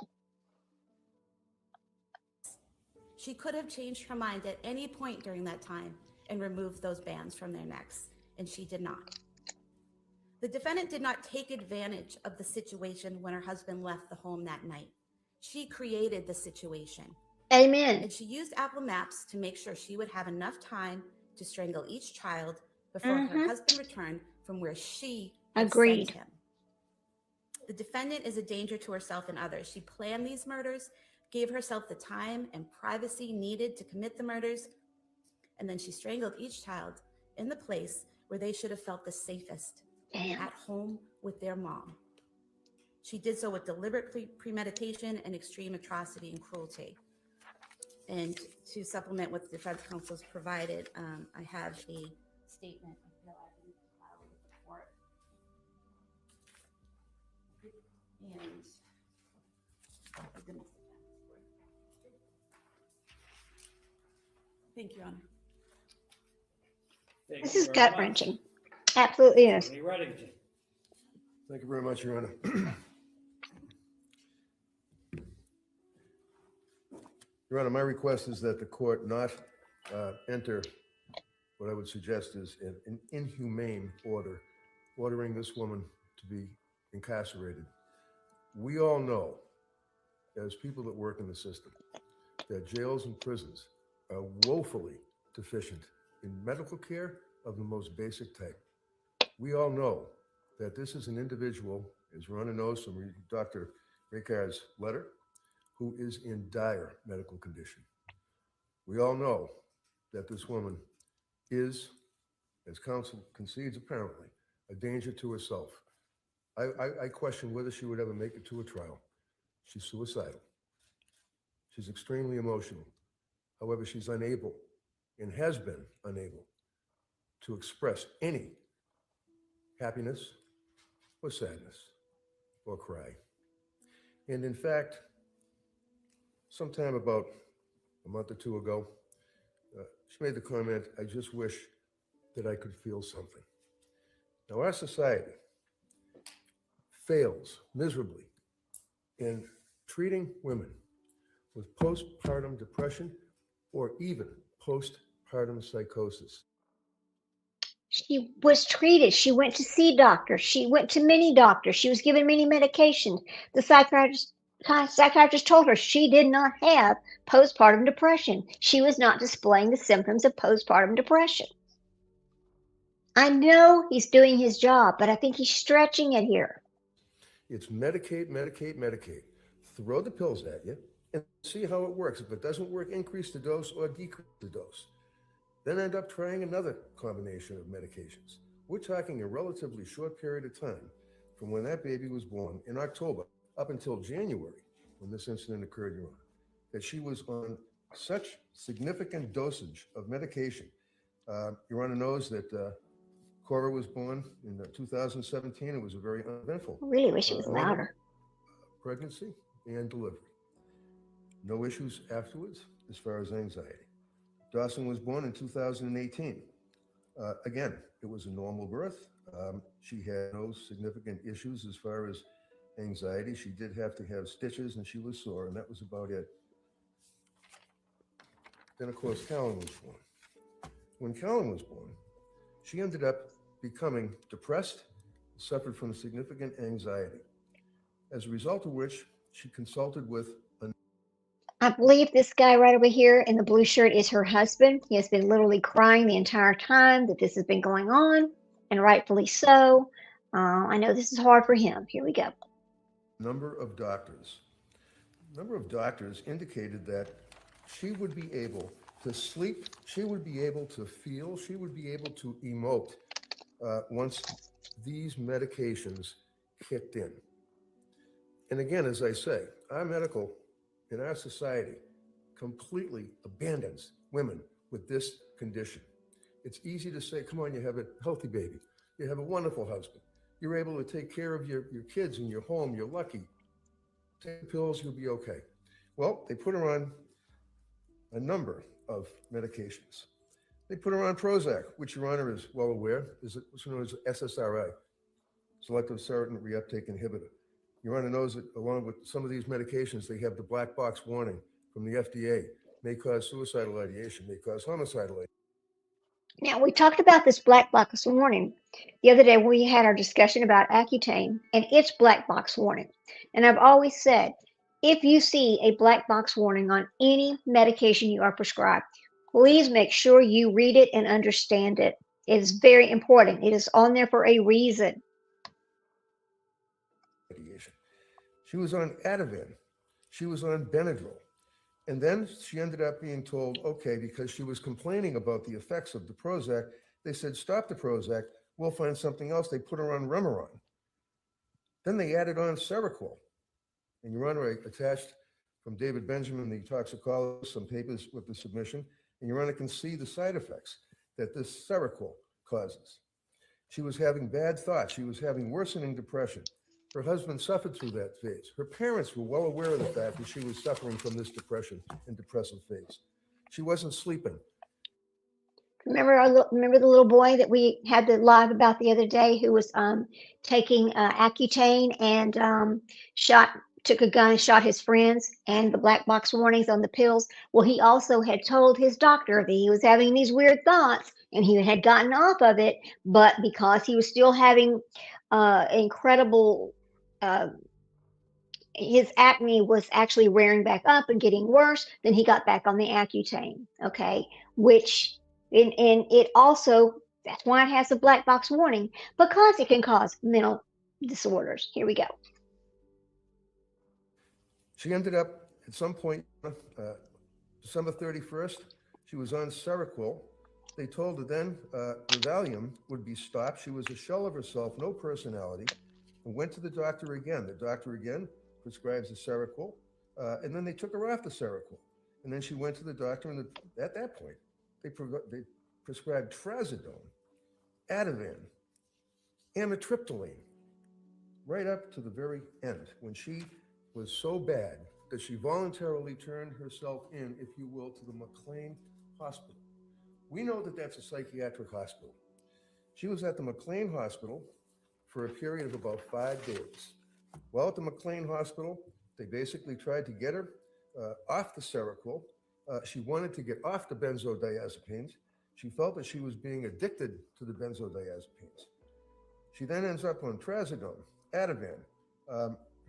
She could have changed her mind at any point during that time and removed those bands from their necks, and she did not. The defendant did not take advantage of the situation when her husband left the home that night. She created the situation. Amen. And she used Apple Maps to make sure she would have enough time to strangle each child before her husband returned from where she had sent him. The defendant is a danger to herself and others. She planned these murders, gave herself the time and privacy needed to commit the murders, and then she strangled each child in the place where they should have felt the safest, Damn. at home with their mom. She did so with deliberate premeditation and extreme atrocity and cruelty. And to supplement what the defense counsel has provided, I have a statement. I feel I didn't file with the court. And thank you, Your Honor. This is gut wrenching. Absolutely is. Thank you very much, Your Honor. Your Honor, my request is that the court not enter what I would suggest is an inhumane order, ordering this woman to be incarcerated. We all know, as people that work in the system, that jails and prisons are woefully deficient in medical care of the most basic type. We all know that this is an individual, as Your Honor knows from Dr. Ricard's letter, who is in dire medical condition. We all know that this woman is, as counsel concedes apparently, a danger to herself. I question whether she would ever make it to a trial. She's suicidal. She's extremely emotional. However, she's unable and has been unable to express any happiness or sadness or cry. And in fact, sometime about a month or two ago, she made the comment, "I just wish that I could feel something." Now, our society fails miserably in treating women with postpartum depression or even postpartum psychosis. She was treated. She went to see doctors. She went to many doctors. She was given many medications. The psychiatrist told her she did not have postpartum depression. She was not displaying the symptoms of postpartum depression. I know he's doing his job, but I think he's stretching it here. It's medicate, medicate, medicate. Throw the pills at you and see how it works. If it doesn't work, increase the dose or decrease the dose. Then end up trying another combination of medications. We're talking a relatively short period of time from when that baby was born in October up until January, when this incident occurred, Your Honor, that she was on such significant dosage of medication. Your Honor knows that Cora was born in 2017. It was a very uneventful. I really wish it was louder. Pregnancy and delivery. No issues afterwards as far as anxiety. Dawson was born in 2018. Again, it was a normal birth. She had no significant issues as far as anxiety. She did have to have stitches and she was sore, and that was about it. Then, of course, Callan was born. When Callan was born, she ended up becoming depressed, suffered from significant anxiety, as a result of which she consulted with I believe this guy right over here in the blue shirt is her husband. He has been literally crying the entire time that this has been going on, and rightfully so. I know this is hard for him. Here we go. number of doctors. Number of doctors indicated that she would be able to sleep, she would be able to feel, she would be able to emote once these medications kicked in. And again, as I say, our medical in our society completely abandons women with this condition. It's easy to say, come on, you have a healthy baby. You have a wonderful husband. You're able to take care of your kids in your home. You're lucky. Take the pills, you'll be okay. Well, they put her on a number of medications. They put her on Prozac, which Your Honor is well aware, is what's known as SSRI, selective serotonin reuptake inhibitor. Your Honor knows that along with some of these medications, they have the black box warning from the FDA, may cause suicidal ideation, may cause homicidal ideation. Now, we talked about this black box warning the other day when we had our discussion about Accutane and its black box warning. And I've always said, if you see a black box warning on any medication you are prescribed, please make sure you read it and understand it. It is very important. It is on there for a reason. She was on Ativan. She was on Benadryl. And then she ended up being told, okay, because she was complaining about the effects of the Prozac, they said, stop the Prozac, we'll find something else. They put her on Remeron. Then they added on Seroquel. And Your Honor, I attached from David Benjamin, the toxicologist, some papers with the submission, and Your Honor can see the side effects that this Seroquel causes. She was having bad thoughts. She was having worsening depression. Her husband suffered through that phase. Her parents were well aware of the fact that she was suffering from this depression and depressive phase. She wasn't sleeping. Remember the little boy that we had the live about the other day who was taking Accutane and took a gun and shot his friends, and the black box warnings on the pills. Well, he also had told his doctor that he was having these weird thoughts and he had gotten off of it, but because he was still having incredible his acne was actually rearing back up and getting worse, then he got back on the Accutane, okay, which and it also, that's why it has a black box warning, because it can cause mental disorders. Here we go. She ended up at some point, December 31st, she was on Seroquel. They told her then the Valium would be stopped. She was a shell of herself, no personality, and went to the doctor again. The doctor again prescribes the Seroquel, and then they took her off the Seroquel. And then she went to the doctor, and at that point, they prescribed trazodone, Ativan, amitriptyline, right up to the very end, when she was so bad that she voluntarily turned herself in, if you will, to the McLean Hospital. We know that that's a psychiatric hospital. She was at the McLean Hospital for a period of about 5 days. While at the McLean Hospital, they basically tried to get her off the Seroquel. She wanted to get off the benzodiazepines. She felt that she was being addicted to the benzodiazepines. She then ends up on trazodone, Ativan.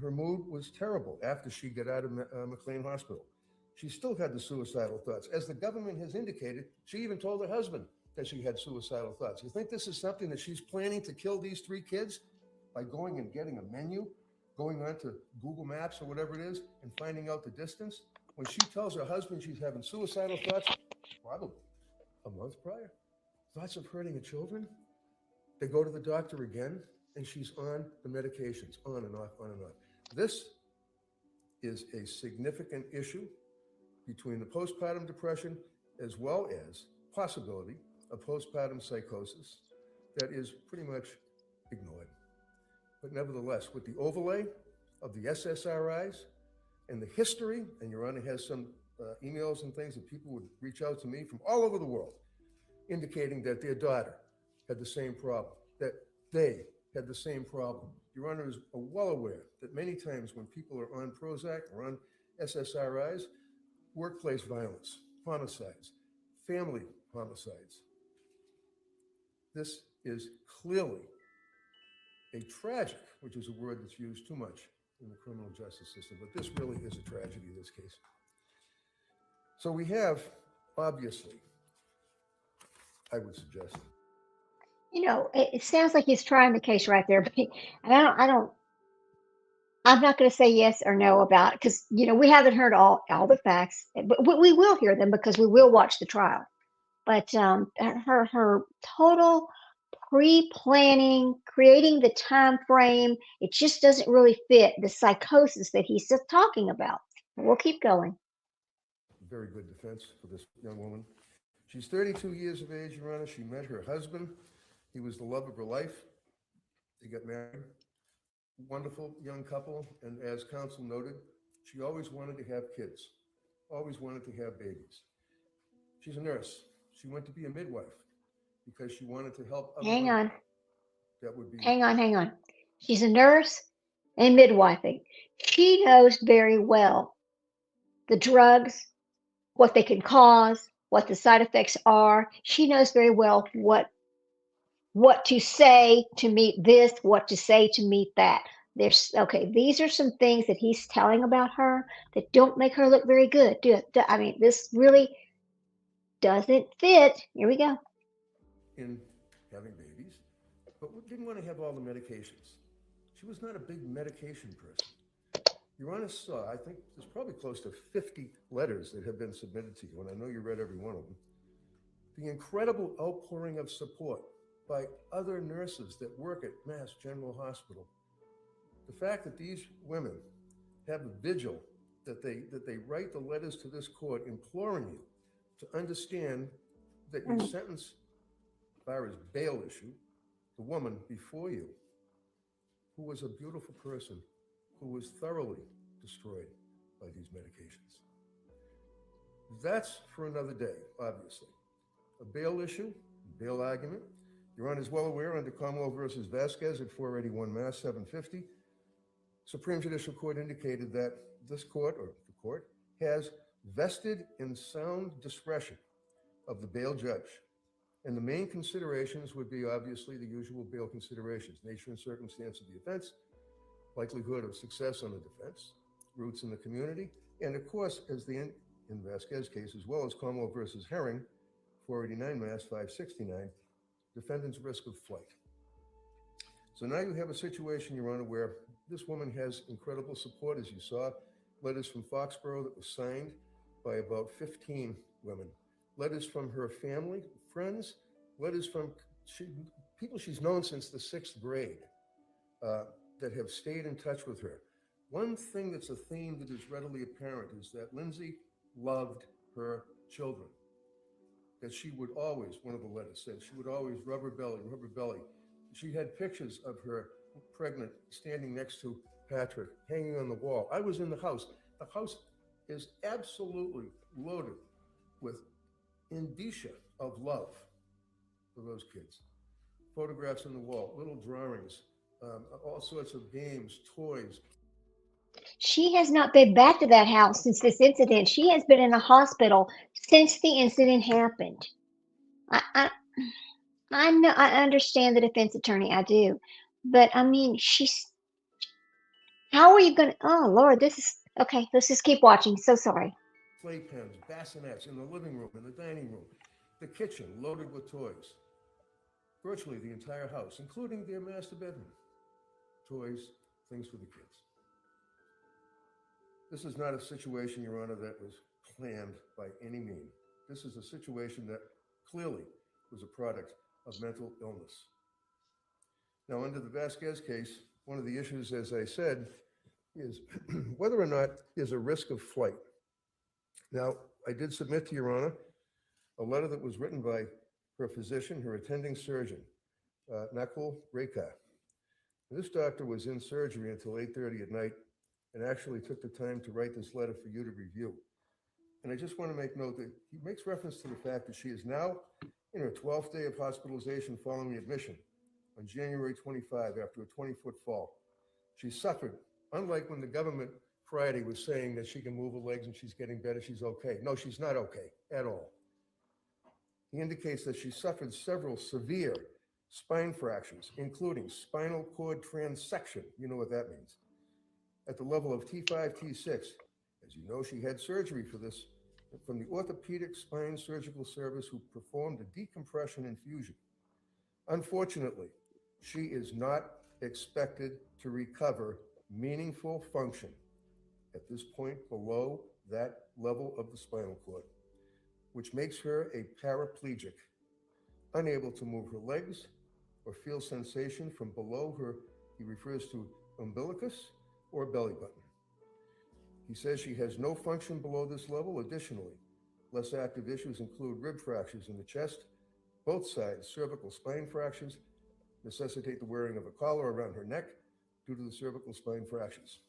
Her mood was terrible after she got out of McLean Hospital. She still had the suicidal thoughts. As the government has indicated, she even told her husband that she had suicidal thoughts. You think this is something that she's planning to kill these 3 kids by going and getting a menu, going on to Google Maps or whatever it is, and finding out the distance? When she tells her husband she's having suicidal thoughts, probably a month prior, thoughts of hurting her children, they go to the doctor again, and she's on the medications, on and off, on and off. This is a significant issue between the postpartum depression as well as possibility of postpartum psychosis that is pretty much ignored. But nevertheless, with the overlay of the SSRIs and the history, and Your Honor has some emails and things that people would reach out to me from all over the world, indicating that their daughter had the same problem, that they had the same problem. Your Honor is well aware that many times when people are on Prozac or on SSRIs, workplace violence, homicides, family homicides. This is clearly a tragic, which is a word that's used too much in the criminal justice system, but this really is a tragedy in this case. So we have, obviously, I would suggest. You know, it sounds like he's trying the case right there, but I'm not going to say yes or no about it because, you know, we haven't heard all the facts, but we will hear them because we will watch the trial. But her total pre-planning, creating the time frame, it just doesn't really fit the psychosis that he's just talking about. We'll keep going. Very good defense for this young woman. She's 32 years of age, Your Honor. She met her husband. He was the love of her life. They got married. Wonderful young couple. And as counsel noted, she always wanted to have kids, always wanted to have babies. She's a nurse. She went to be a midwife because she wanted to help other Hang women. on. That would be. Hang on. She's a nurse and midwifing. She knows very well the drugs, what they can cause, what the side effects are. She knows very well what to say to meet this, what to say to meet that. These are some things that he's telling about her that don't make her look very good. I mean, this really doesn't fit. Here we go. In having babies, but didn't want to have all the medications. She was not a big medication person. Your Honor saw, I think there's probably close to 50 letters that have been submitted to you, and I know you read every one of them. The incredible outpouring of support by other nurses that work at Mass General Hospital. The fact that these women have a vigil, that they write the letters to this court imploring you to understand that your sentence, as far as bail issue, the woman before you, who was a beautiful person, who was thoroughly destroyed by these medications. That's for another day, obviously. A bail issue, bail argument. Your Honor is well aware under Cromwell versus Vasquez at 481 Mass 750, Supreme Judicial Court indicated that this court, or the court, has vested in sound discretion of the bail judge. And the main considerations would be obviously the usual bail considerations: nature and circumstance of the offense, likelihood of success on the defense, roots in the community, and of course, as in Vasquez case, as well as Cromwell versus Herring, 489 Mass 569, defendant's risk of flight. So now you have a situation, Your Honor, where this woman has incredible support, as you saw, letters from Foxborough that were signed by about 15 women, letters from her family, friends, letters from people she's known since the 6th grade that have stayed in touch with her. One thing that's a theme that is readily apparent is that Lindsay loved her children, that she would always, one of the letters said, she would always rub her belly. She had pictures of her pregnant standing next to Patrick, hanging on the wall. I was in the house. The house is absolutely loaded with indicia of love for those kids. Photographs on the wall, little drawings, all sorts of games, toys. She has not been back to that house since this incident. She has been in a hospital since the incident happened. I know, I understand the defense attorney, I do, but I mean, how are you gonna, oh Lord, this is, okay, let's just keep watching, so sorry. Playpens, bassinets in the living room, in the dining room, the kitchen loaded with toys. Virtually the entire house, including their master bedroom. Toys, things for the kids. This is not a situation, Your Honor, that was planned by any means. This is a situation that clearly was a product of mental illness. Now, under the Vasquez case, one of the issues, as I said, is whether or not there's a risk of flight. Now, I did submit to Your Honor a letter that was written by her physician, her attending surgeon, Nakul Rekha. This doctor was in surgery until 8:30 at night and actually took the time to write this letter for you to review. And I just want to make note that he makes reference to the fact that she is now in her 12th day of hospitalization following admission on January 25 after a 20-foot fall. She suffered, unlike when the government Friday was saying that she can move her legs and she's getting better, she's okay. No, she's not okay at all. He indicates that she suffered several severe spine fractures, including spinal cord transection. You know what that means. At the level of T5, T6. As you know, she had surgery for this from the Orthopedic Spine Surgical Service, who performed a decompression infusion. Unfortunately, she is not expected to recover meaningful function at this point below that level of the spinal cord, which makes her a paraplegic, unable to move her legs or feel sensation from below her, he refers to umbilicus or belly button. He says she has no function below this level. Additionally, less active issues include rib fractures in the chest, both sides, cervical spine fractures, necessitate the wearing of a collar around her neck due to the cervical spine fractures.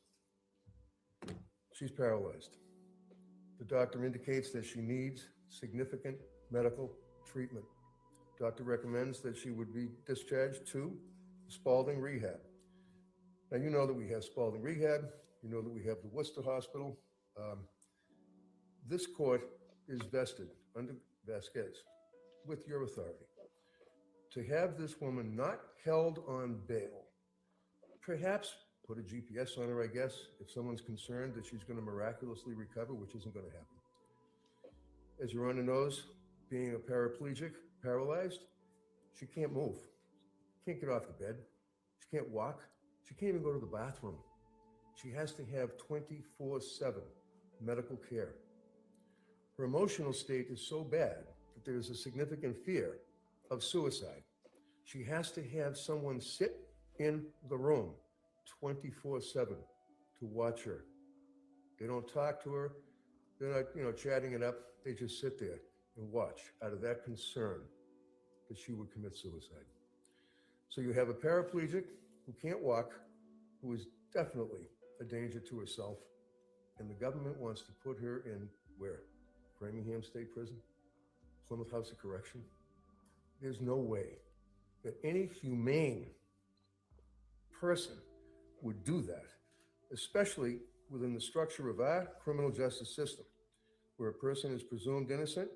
She's paralyzed. The doctor indicates that she needs significant medical treatment. Doctor recommends that she would be discharged to Spalding Rehab. Now, you know that we have Spalding Rehab. You know that we have the Worcester Hospital. This court is vested under Vasquez with your authority to have this woman not held on bail. Perhaps put a GPS on her, I guess, if someone's concerned that she's going to miraculously recover, which isn't going to happen. As Your Honor knows, being a paraplegic, paralyzed, she can't move. Can't get off the bed. She can't walk. She can't even go to the bathroom. She has to have 24/7 medical care. Her emotional state is so bad that there is a significant fear of suicide. She has to have someone sit in the room 24/7 to watch her. They don't talk to her. They're not, chatting it up. They just sit there and watch out of that concern that she would commit suicide. So you have a paraplegic who can't walk, who is definitely a danger to herself, and the government wants to put her in where? Framingham State Prison? Plymouth House of Correction? There's no way that any humane person would do that, especially within the structure of our criminal justice system, where a person is presumed innocent.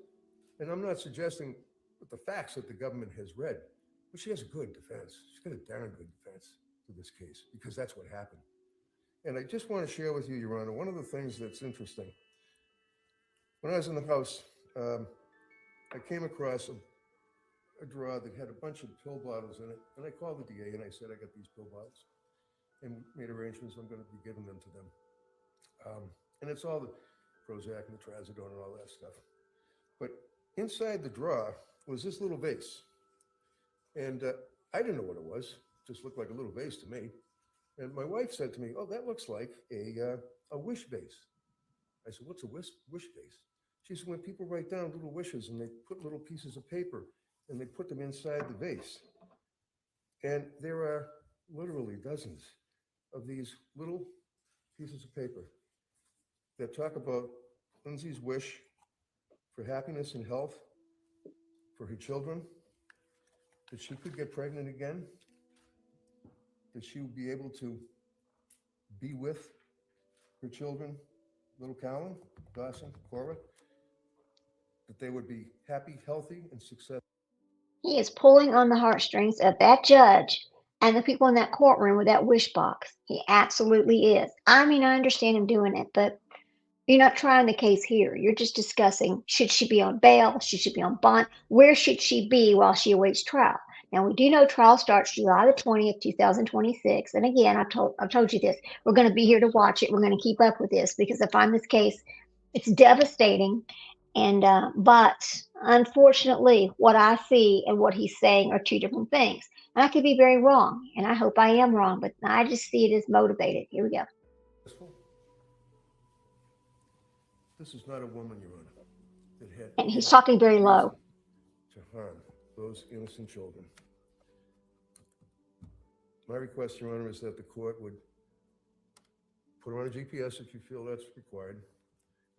And I'm not suggesting with the facts that the government has read, but she has a good defense. She's got a darn good defense to this case, because that's what happened. And I just want to share with you, Your Honor, one of the things that's interesting. When I was in the House, I came across a drawer that had a bunch of pill bottles in it, and I called the DA and I said, I got these pill bottles, and made arrangements. I'm going to be giving them to them. And it's all the Prozac and the Trazodone and all that stuff. But inside the drawer was this little vase. And I didn't know what it was. It just looked like a little vase to me. And my wife said to me, oh, that looks like a wish vase. I said, what's a wish vase? She said, when people write down little wishes and they put little pieces of paper and they put them inside the vase. And there are literally dozens of these little pieces of paper that talk about Lindsay's wish for happiness and health for her children, that she could get pregnant again, that she would be able to be with her children, little Callan, Dawson, Cora, that they would be happy, healthy, and successful. He is pulling on the heartstrings of that judge and the people in that courtroom with that wish box. He absolutely is. I mean, I understand him doing it, but you're not trying the case here. You're just discussing, should she be on bail? Should she be on bond? Where should she be while she awaits trial? Now, we do know trial starts July the 20th, 2026. And again, I've told you this. We're going to be here to watch it. We're going to keep up with this, because I find this case, it's devastating. And but unfortunately, what I see and what he's saying are two different things. And I could be very wrong, and I hope I am wrong, but I just see it as motivated. Here we go. This is not a woman, Your Honor, that had And he's talking very low. to harm those innocent children. My request, Your Honor, is that the court would put her on a GPS if you feel that's required,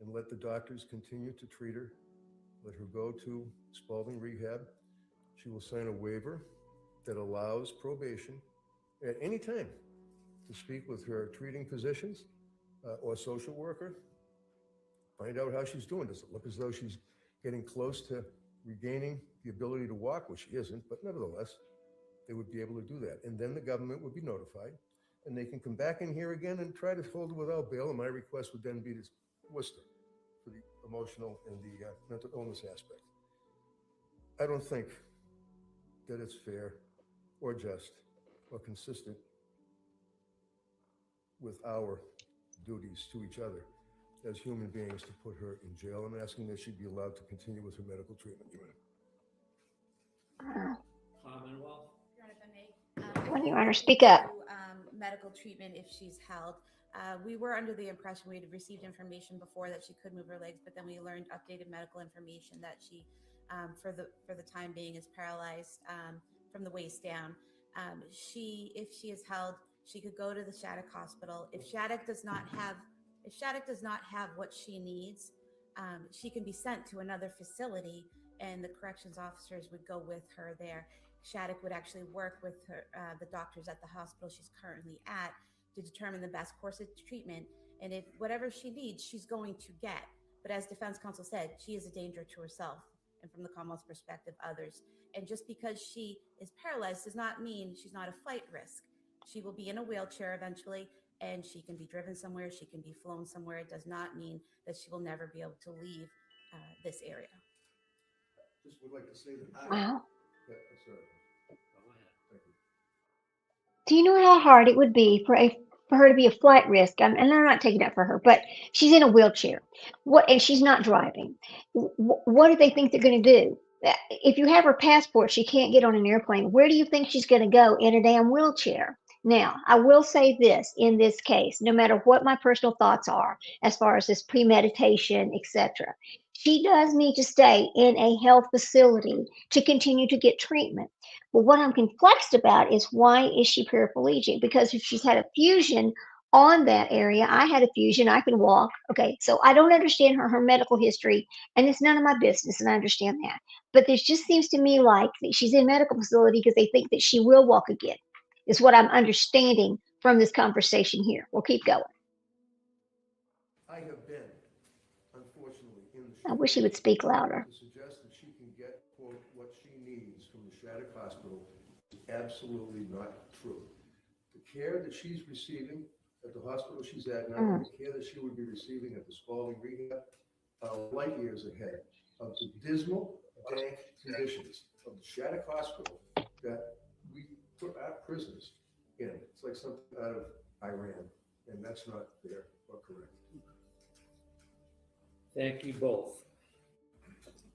and let the doctors continue to treat her. Let her go to Spalding Rehab. She will sign a waiver that allows probation at any time to speak with her treating physicians or social worker. Find out how she's doing. Does it look as though she's getting close to regaining the ability to walk? Well, she isn't, but nevertheless, they would be able to do that. And then the government would be notified, and they can come back in here again and try to hold her without bail. And my request would then be to Worcester for the emotional and the mental illness aspect. I don't think that it's fair or just or consistent with our duties to each other as human beings to put her in jail. I'm asking that she be allowed to continue with her medical treatment. Commonwealth. Your Honor, if I may, When Your Honor, speak up. Medical treatment if she's held. We were under the impression we had received information before that she could move her legs, but then we learned updated medical information that she, for the time being, is paralyzed from the waist down. If she is held, she could go to the Shattuck Hospital. If Shattuck does not have what she needs, she can be sent to another facility, and the corrections officers would go with her there. Shattuck would actually work with her, the doctors at the hospital she's currently at, to determine the best course of treatment. And if whatever she needs, she's going to get. But as defense counsel said, she is a danger to herself and, from the Commonwealth's perspective, others. And just because she is paralyzed does not mean she's not a flight risk. She will be in a wheelchair eventually, and she can be driven somewhere, she can be flown somewhere. It does not mean that she will never be able to leave this area. Just would like to say that. Wow. Yeah, sorry. Thank you. Do you know how hard it would be for for her to be a flight risk. And I'm not taking that for her, but she's in a wheelchair. And she's not driving. What do they think they're going to do? If you have her passport, she can't get on an airplane. Where do you think she's going to go in a damn wheelchair? Now, I will say this in this case, no matter what my personal thoughts are as far as this premeditation, etc., she does need to stay in a health facility to continue to get treatment. But what I'm confused about is why is she paraplegic? Because if she's had a fusion on that area, I had a fusion, I can walk. Okay, so I don't understand her medical history, and it's none of my business, and I understand that. But this just seems to me like she's in a medical facility because they think that she will walk again, is what I'm understanding from this conversation here. We'll keep going. I have been, unfortunately, in the. I wish he would speak louder. To suggest that she can get, quote, what she needs from the Shattuck Hospital is absolutely not true. The care that she's receiving at the hospital she's at now, the care that she would be receiving at the Spalding Rehab, are light years ahead of the dismal, dank conditions of the Shattuck Hospital that we put our prisoners in. It's like something out of Iran, and that's not fair or correct. Thank you both.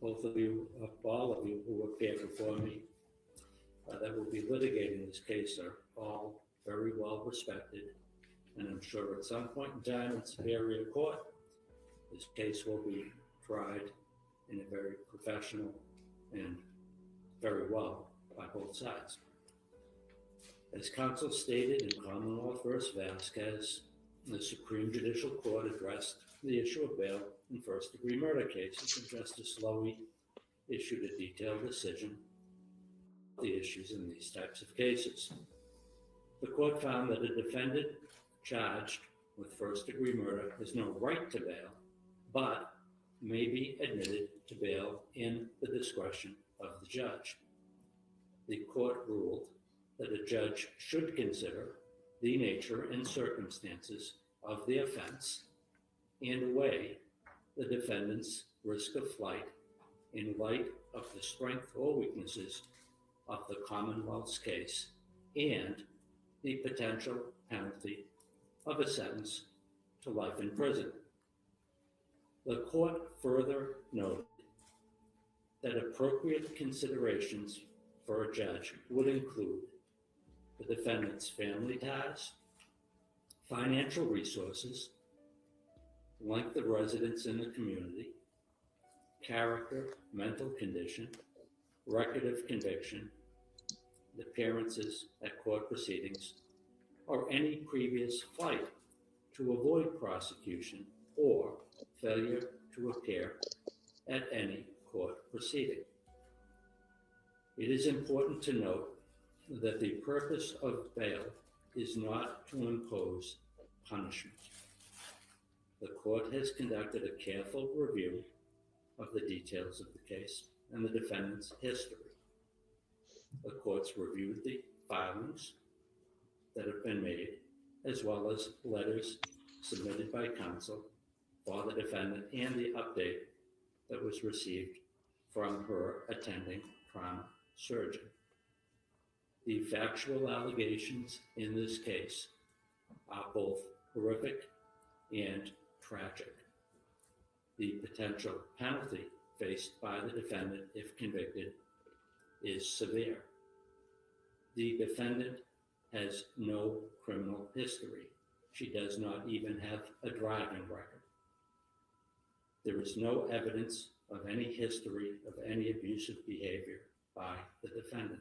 Both of you, all of you who appear before me that will be litigating this case are all very well respected. And I'm sure at some point in time in Superior Court, this case will be tried in a very professional and very well by both sides. As counsel stated in Commonwealth v. Vasquez, the Supreme Judicial Court addressed the issue of bail in first-degree murder cases, and Justice Lowy issued a detailed decision on the issues in these types of cases. The court found that a defendant charged with first-degree murder has no right to bail, but may be admitted to bail in the discretion of the judge. The court ruled that a judge should consider the nature and circumstances of the offense and weigh the defendant's risk of flight in light of the strength or weaknesses of the Commonwealth's case and the potential penalty of a sentence to life in prison. The court further noted that appropriate considerations for a judge would include the defendant's family ties, financial resources, length of residence in the community, character, mental condition, record of conviction, appearances at court proceedings, or any previous flight to avoid prosecution or failure to appear at any court proceeding. It is important to note that the purpose of bail is not to impose punishment. The court has conducted a careful review of the details of the case and the defendant's history. The court's reviewed the filings that have been made, as well as letters submitted by counsel for the defendant and the update that was received from her attending trauma surgeon. The factual allegations in this case are both horrific and tragic. The potential penalty faced by the defendant, if convicted, is severe. The defendant has no criminal history. She does not even have a driving record. There is no evidence of any history of any abusive behavior by the defendant.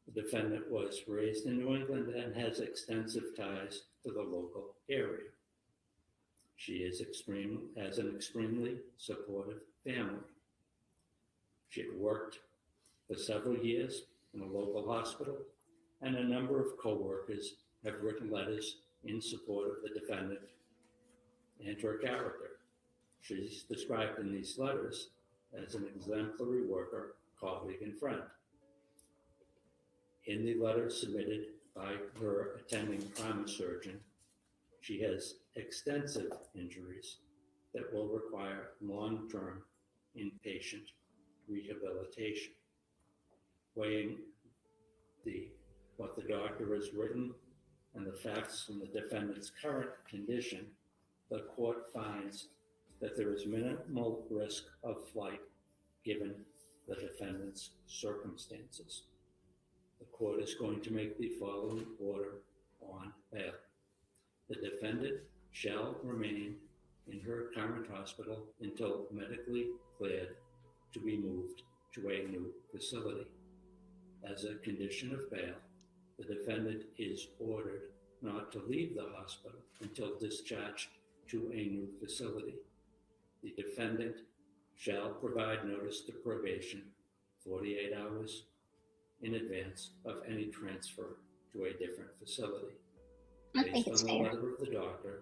The defendant was raised in New England and has extensive ties to the local area. She has an extremely supportive family. She had worked for several years in a local hospital, and a number of co-workers have written letters in support of the defendant and her character. She's described in these letters as an exemplary worker, colleague, and friend. In the letter submitted by her attending trauma surgeon, she has extensive injuries that will require long-term inpatient rehabilitation. Weighing what the doctor has written and the facts from the defendant's current condition, the court finds that there is minimal risk of flight given the defendant's circumstances. The court is going to make the following order on bail. The defendant shall remain in her current hospital until medically cleared to be moved to a new facility. As a condition of bail, the defendant is ordered not to leave the hospital until discharged to a new facility. The defendant shall provide notice to probation 48 hours in advance of any transfer to a different facility. I think it's Based on the fair. letter of the doctor,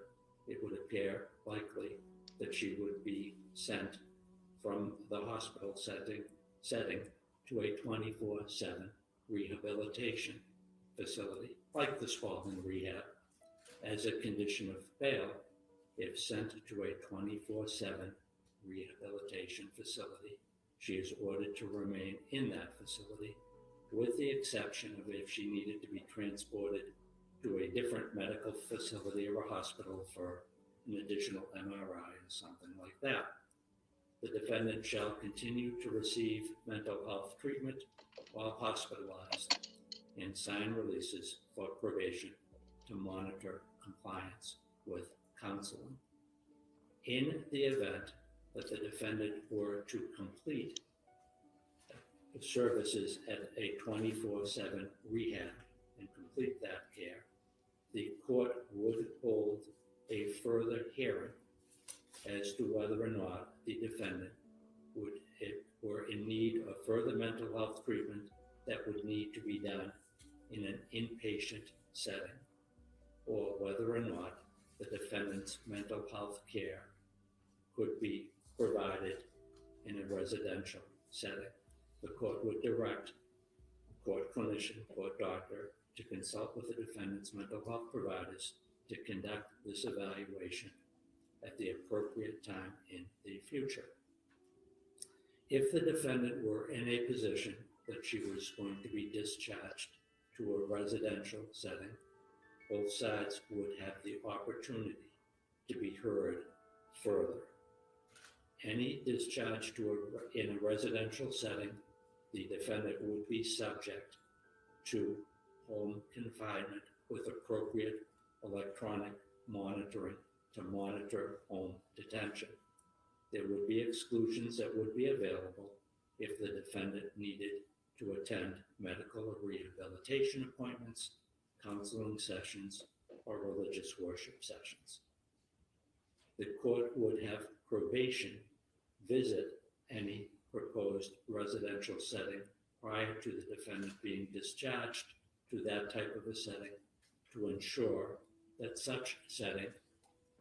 it would appear likely that she would be sent from the hospital setting to a 24/7 rehabilitation facility, like the Spalding Rehab. As a condition of bail, if sent to a 24/7 rehabilitation facility, she is ordered to remain in that facility, with the exception of if she needed to be transported to a different medical facility or a hospital for an additional MRI or something like that. The defendant shall continue to receive mental health treatment while hospitalized and sign releases for probation to monitor compliance with counseling. In the event that the defendant were to complete the services at a 24/7 rehab and complete that care, the court would hold a further hearing as to whether or not the defendant were in need of further mental health treatment that would need to be done in an inpatient setting, or whether or not the defendant's mental health care could be provided in a residential setting. The court would direct court clinician, court doctor, to consult with the defendant's mental health providers to conduct this evaluation at the appropriate time in the future. If the defendant were in a position that she was going to be discharged to a residential setting, both sides would have the opportunity to be heard further. Any discharge in a residential setting, the defendant would be subject to home confinement with appropriate electronic monitoring to monitor home detention. There would be exclusions that would be available if the defendant needed to attend medical or rehabilitation appointments, counseling sessions, or religious worship sessions. The court would have probation visit any proposed residential setting prior to the defendant being discharged to that type of a setting to ensure that such setting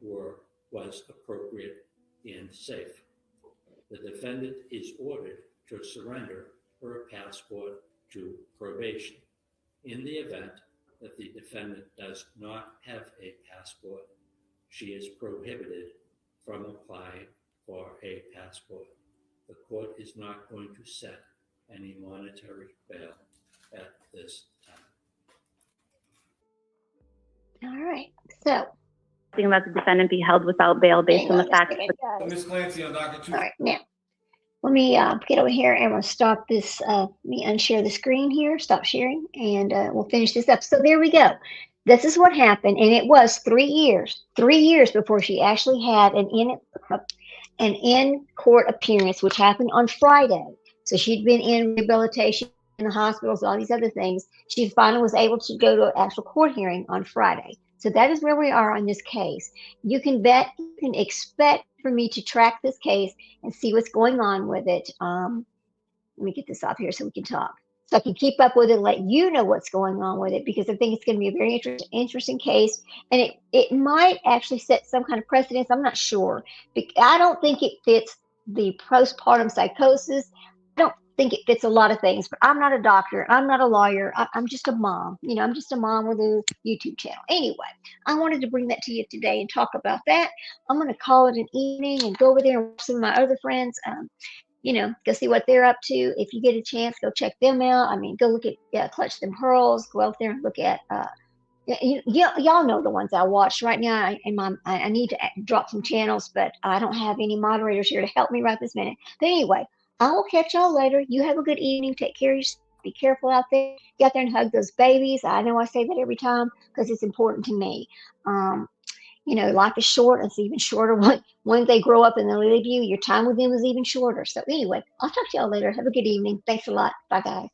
was appropriate and safe. The defendant is ordered to surrender her passport to probation. In the event that the defendant does not have a passport, she is prohibited from applying for a passport. The court is not going to set any monetary bail at this time. All right. So, That the defendant be held without bail based on the facts. Ms. Clancy on docket 2. all right, now, let me get over here and we'll stop this. Let me unshare the screen here, stop sharing, and we'll finish this up. So there we go. This is what happened, and it was 3 years before she actually had an in-court appearance, which happened on Friday. So she'd been in rehabilitation in the hospitals, all these other things. She finally was able to go to an actual court hearing on Friday. So that is where we are on this case. You can expect for me to track this case and see what's going on with it. Let me get this off here so we can talk. So I can keep up with it and let you know what's going on with it, because I think it's going to be a very interesting case. And it might actually set some kind of precedence. I'm not sure. I don't think it fits the postpartum psychosis. I don't think it fits a lot of things, but I'm not a doctor. I'm not a lawyer. I'm just a mom. I'm just a mom with a YouTube channel. Anyway, I wanted to bring that to you today and talk about that. I'm going to call it an evening and go over there and watch some of my other friends. Go see what they're up to. If you get a chance, go check them out. I mean, go look at Clutch Them Pearls. Go out there and look at Y'all know the ones I watch right now. I need to drop some channels, but I don't have any moderators here to help me right this minute. But anyway, I will catch y'all later. You have a good evening. Take care of yourself. Be careful out there. Get out there and hug those babies. I know I say that every time because it's important to me. Life is short. It's even shorter when they grow up and they leave you. Your time with them is even shorter. So anyway, I'll talk to y'all later. Have a good evening. Thanks a lot. Bye, guys.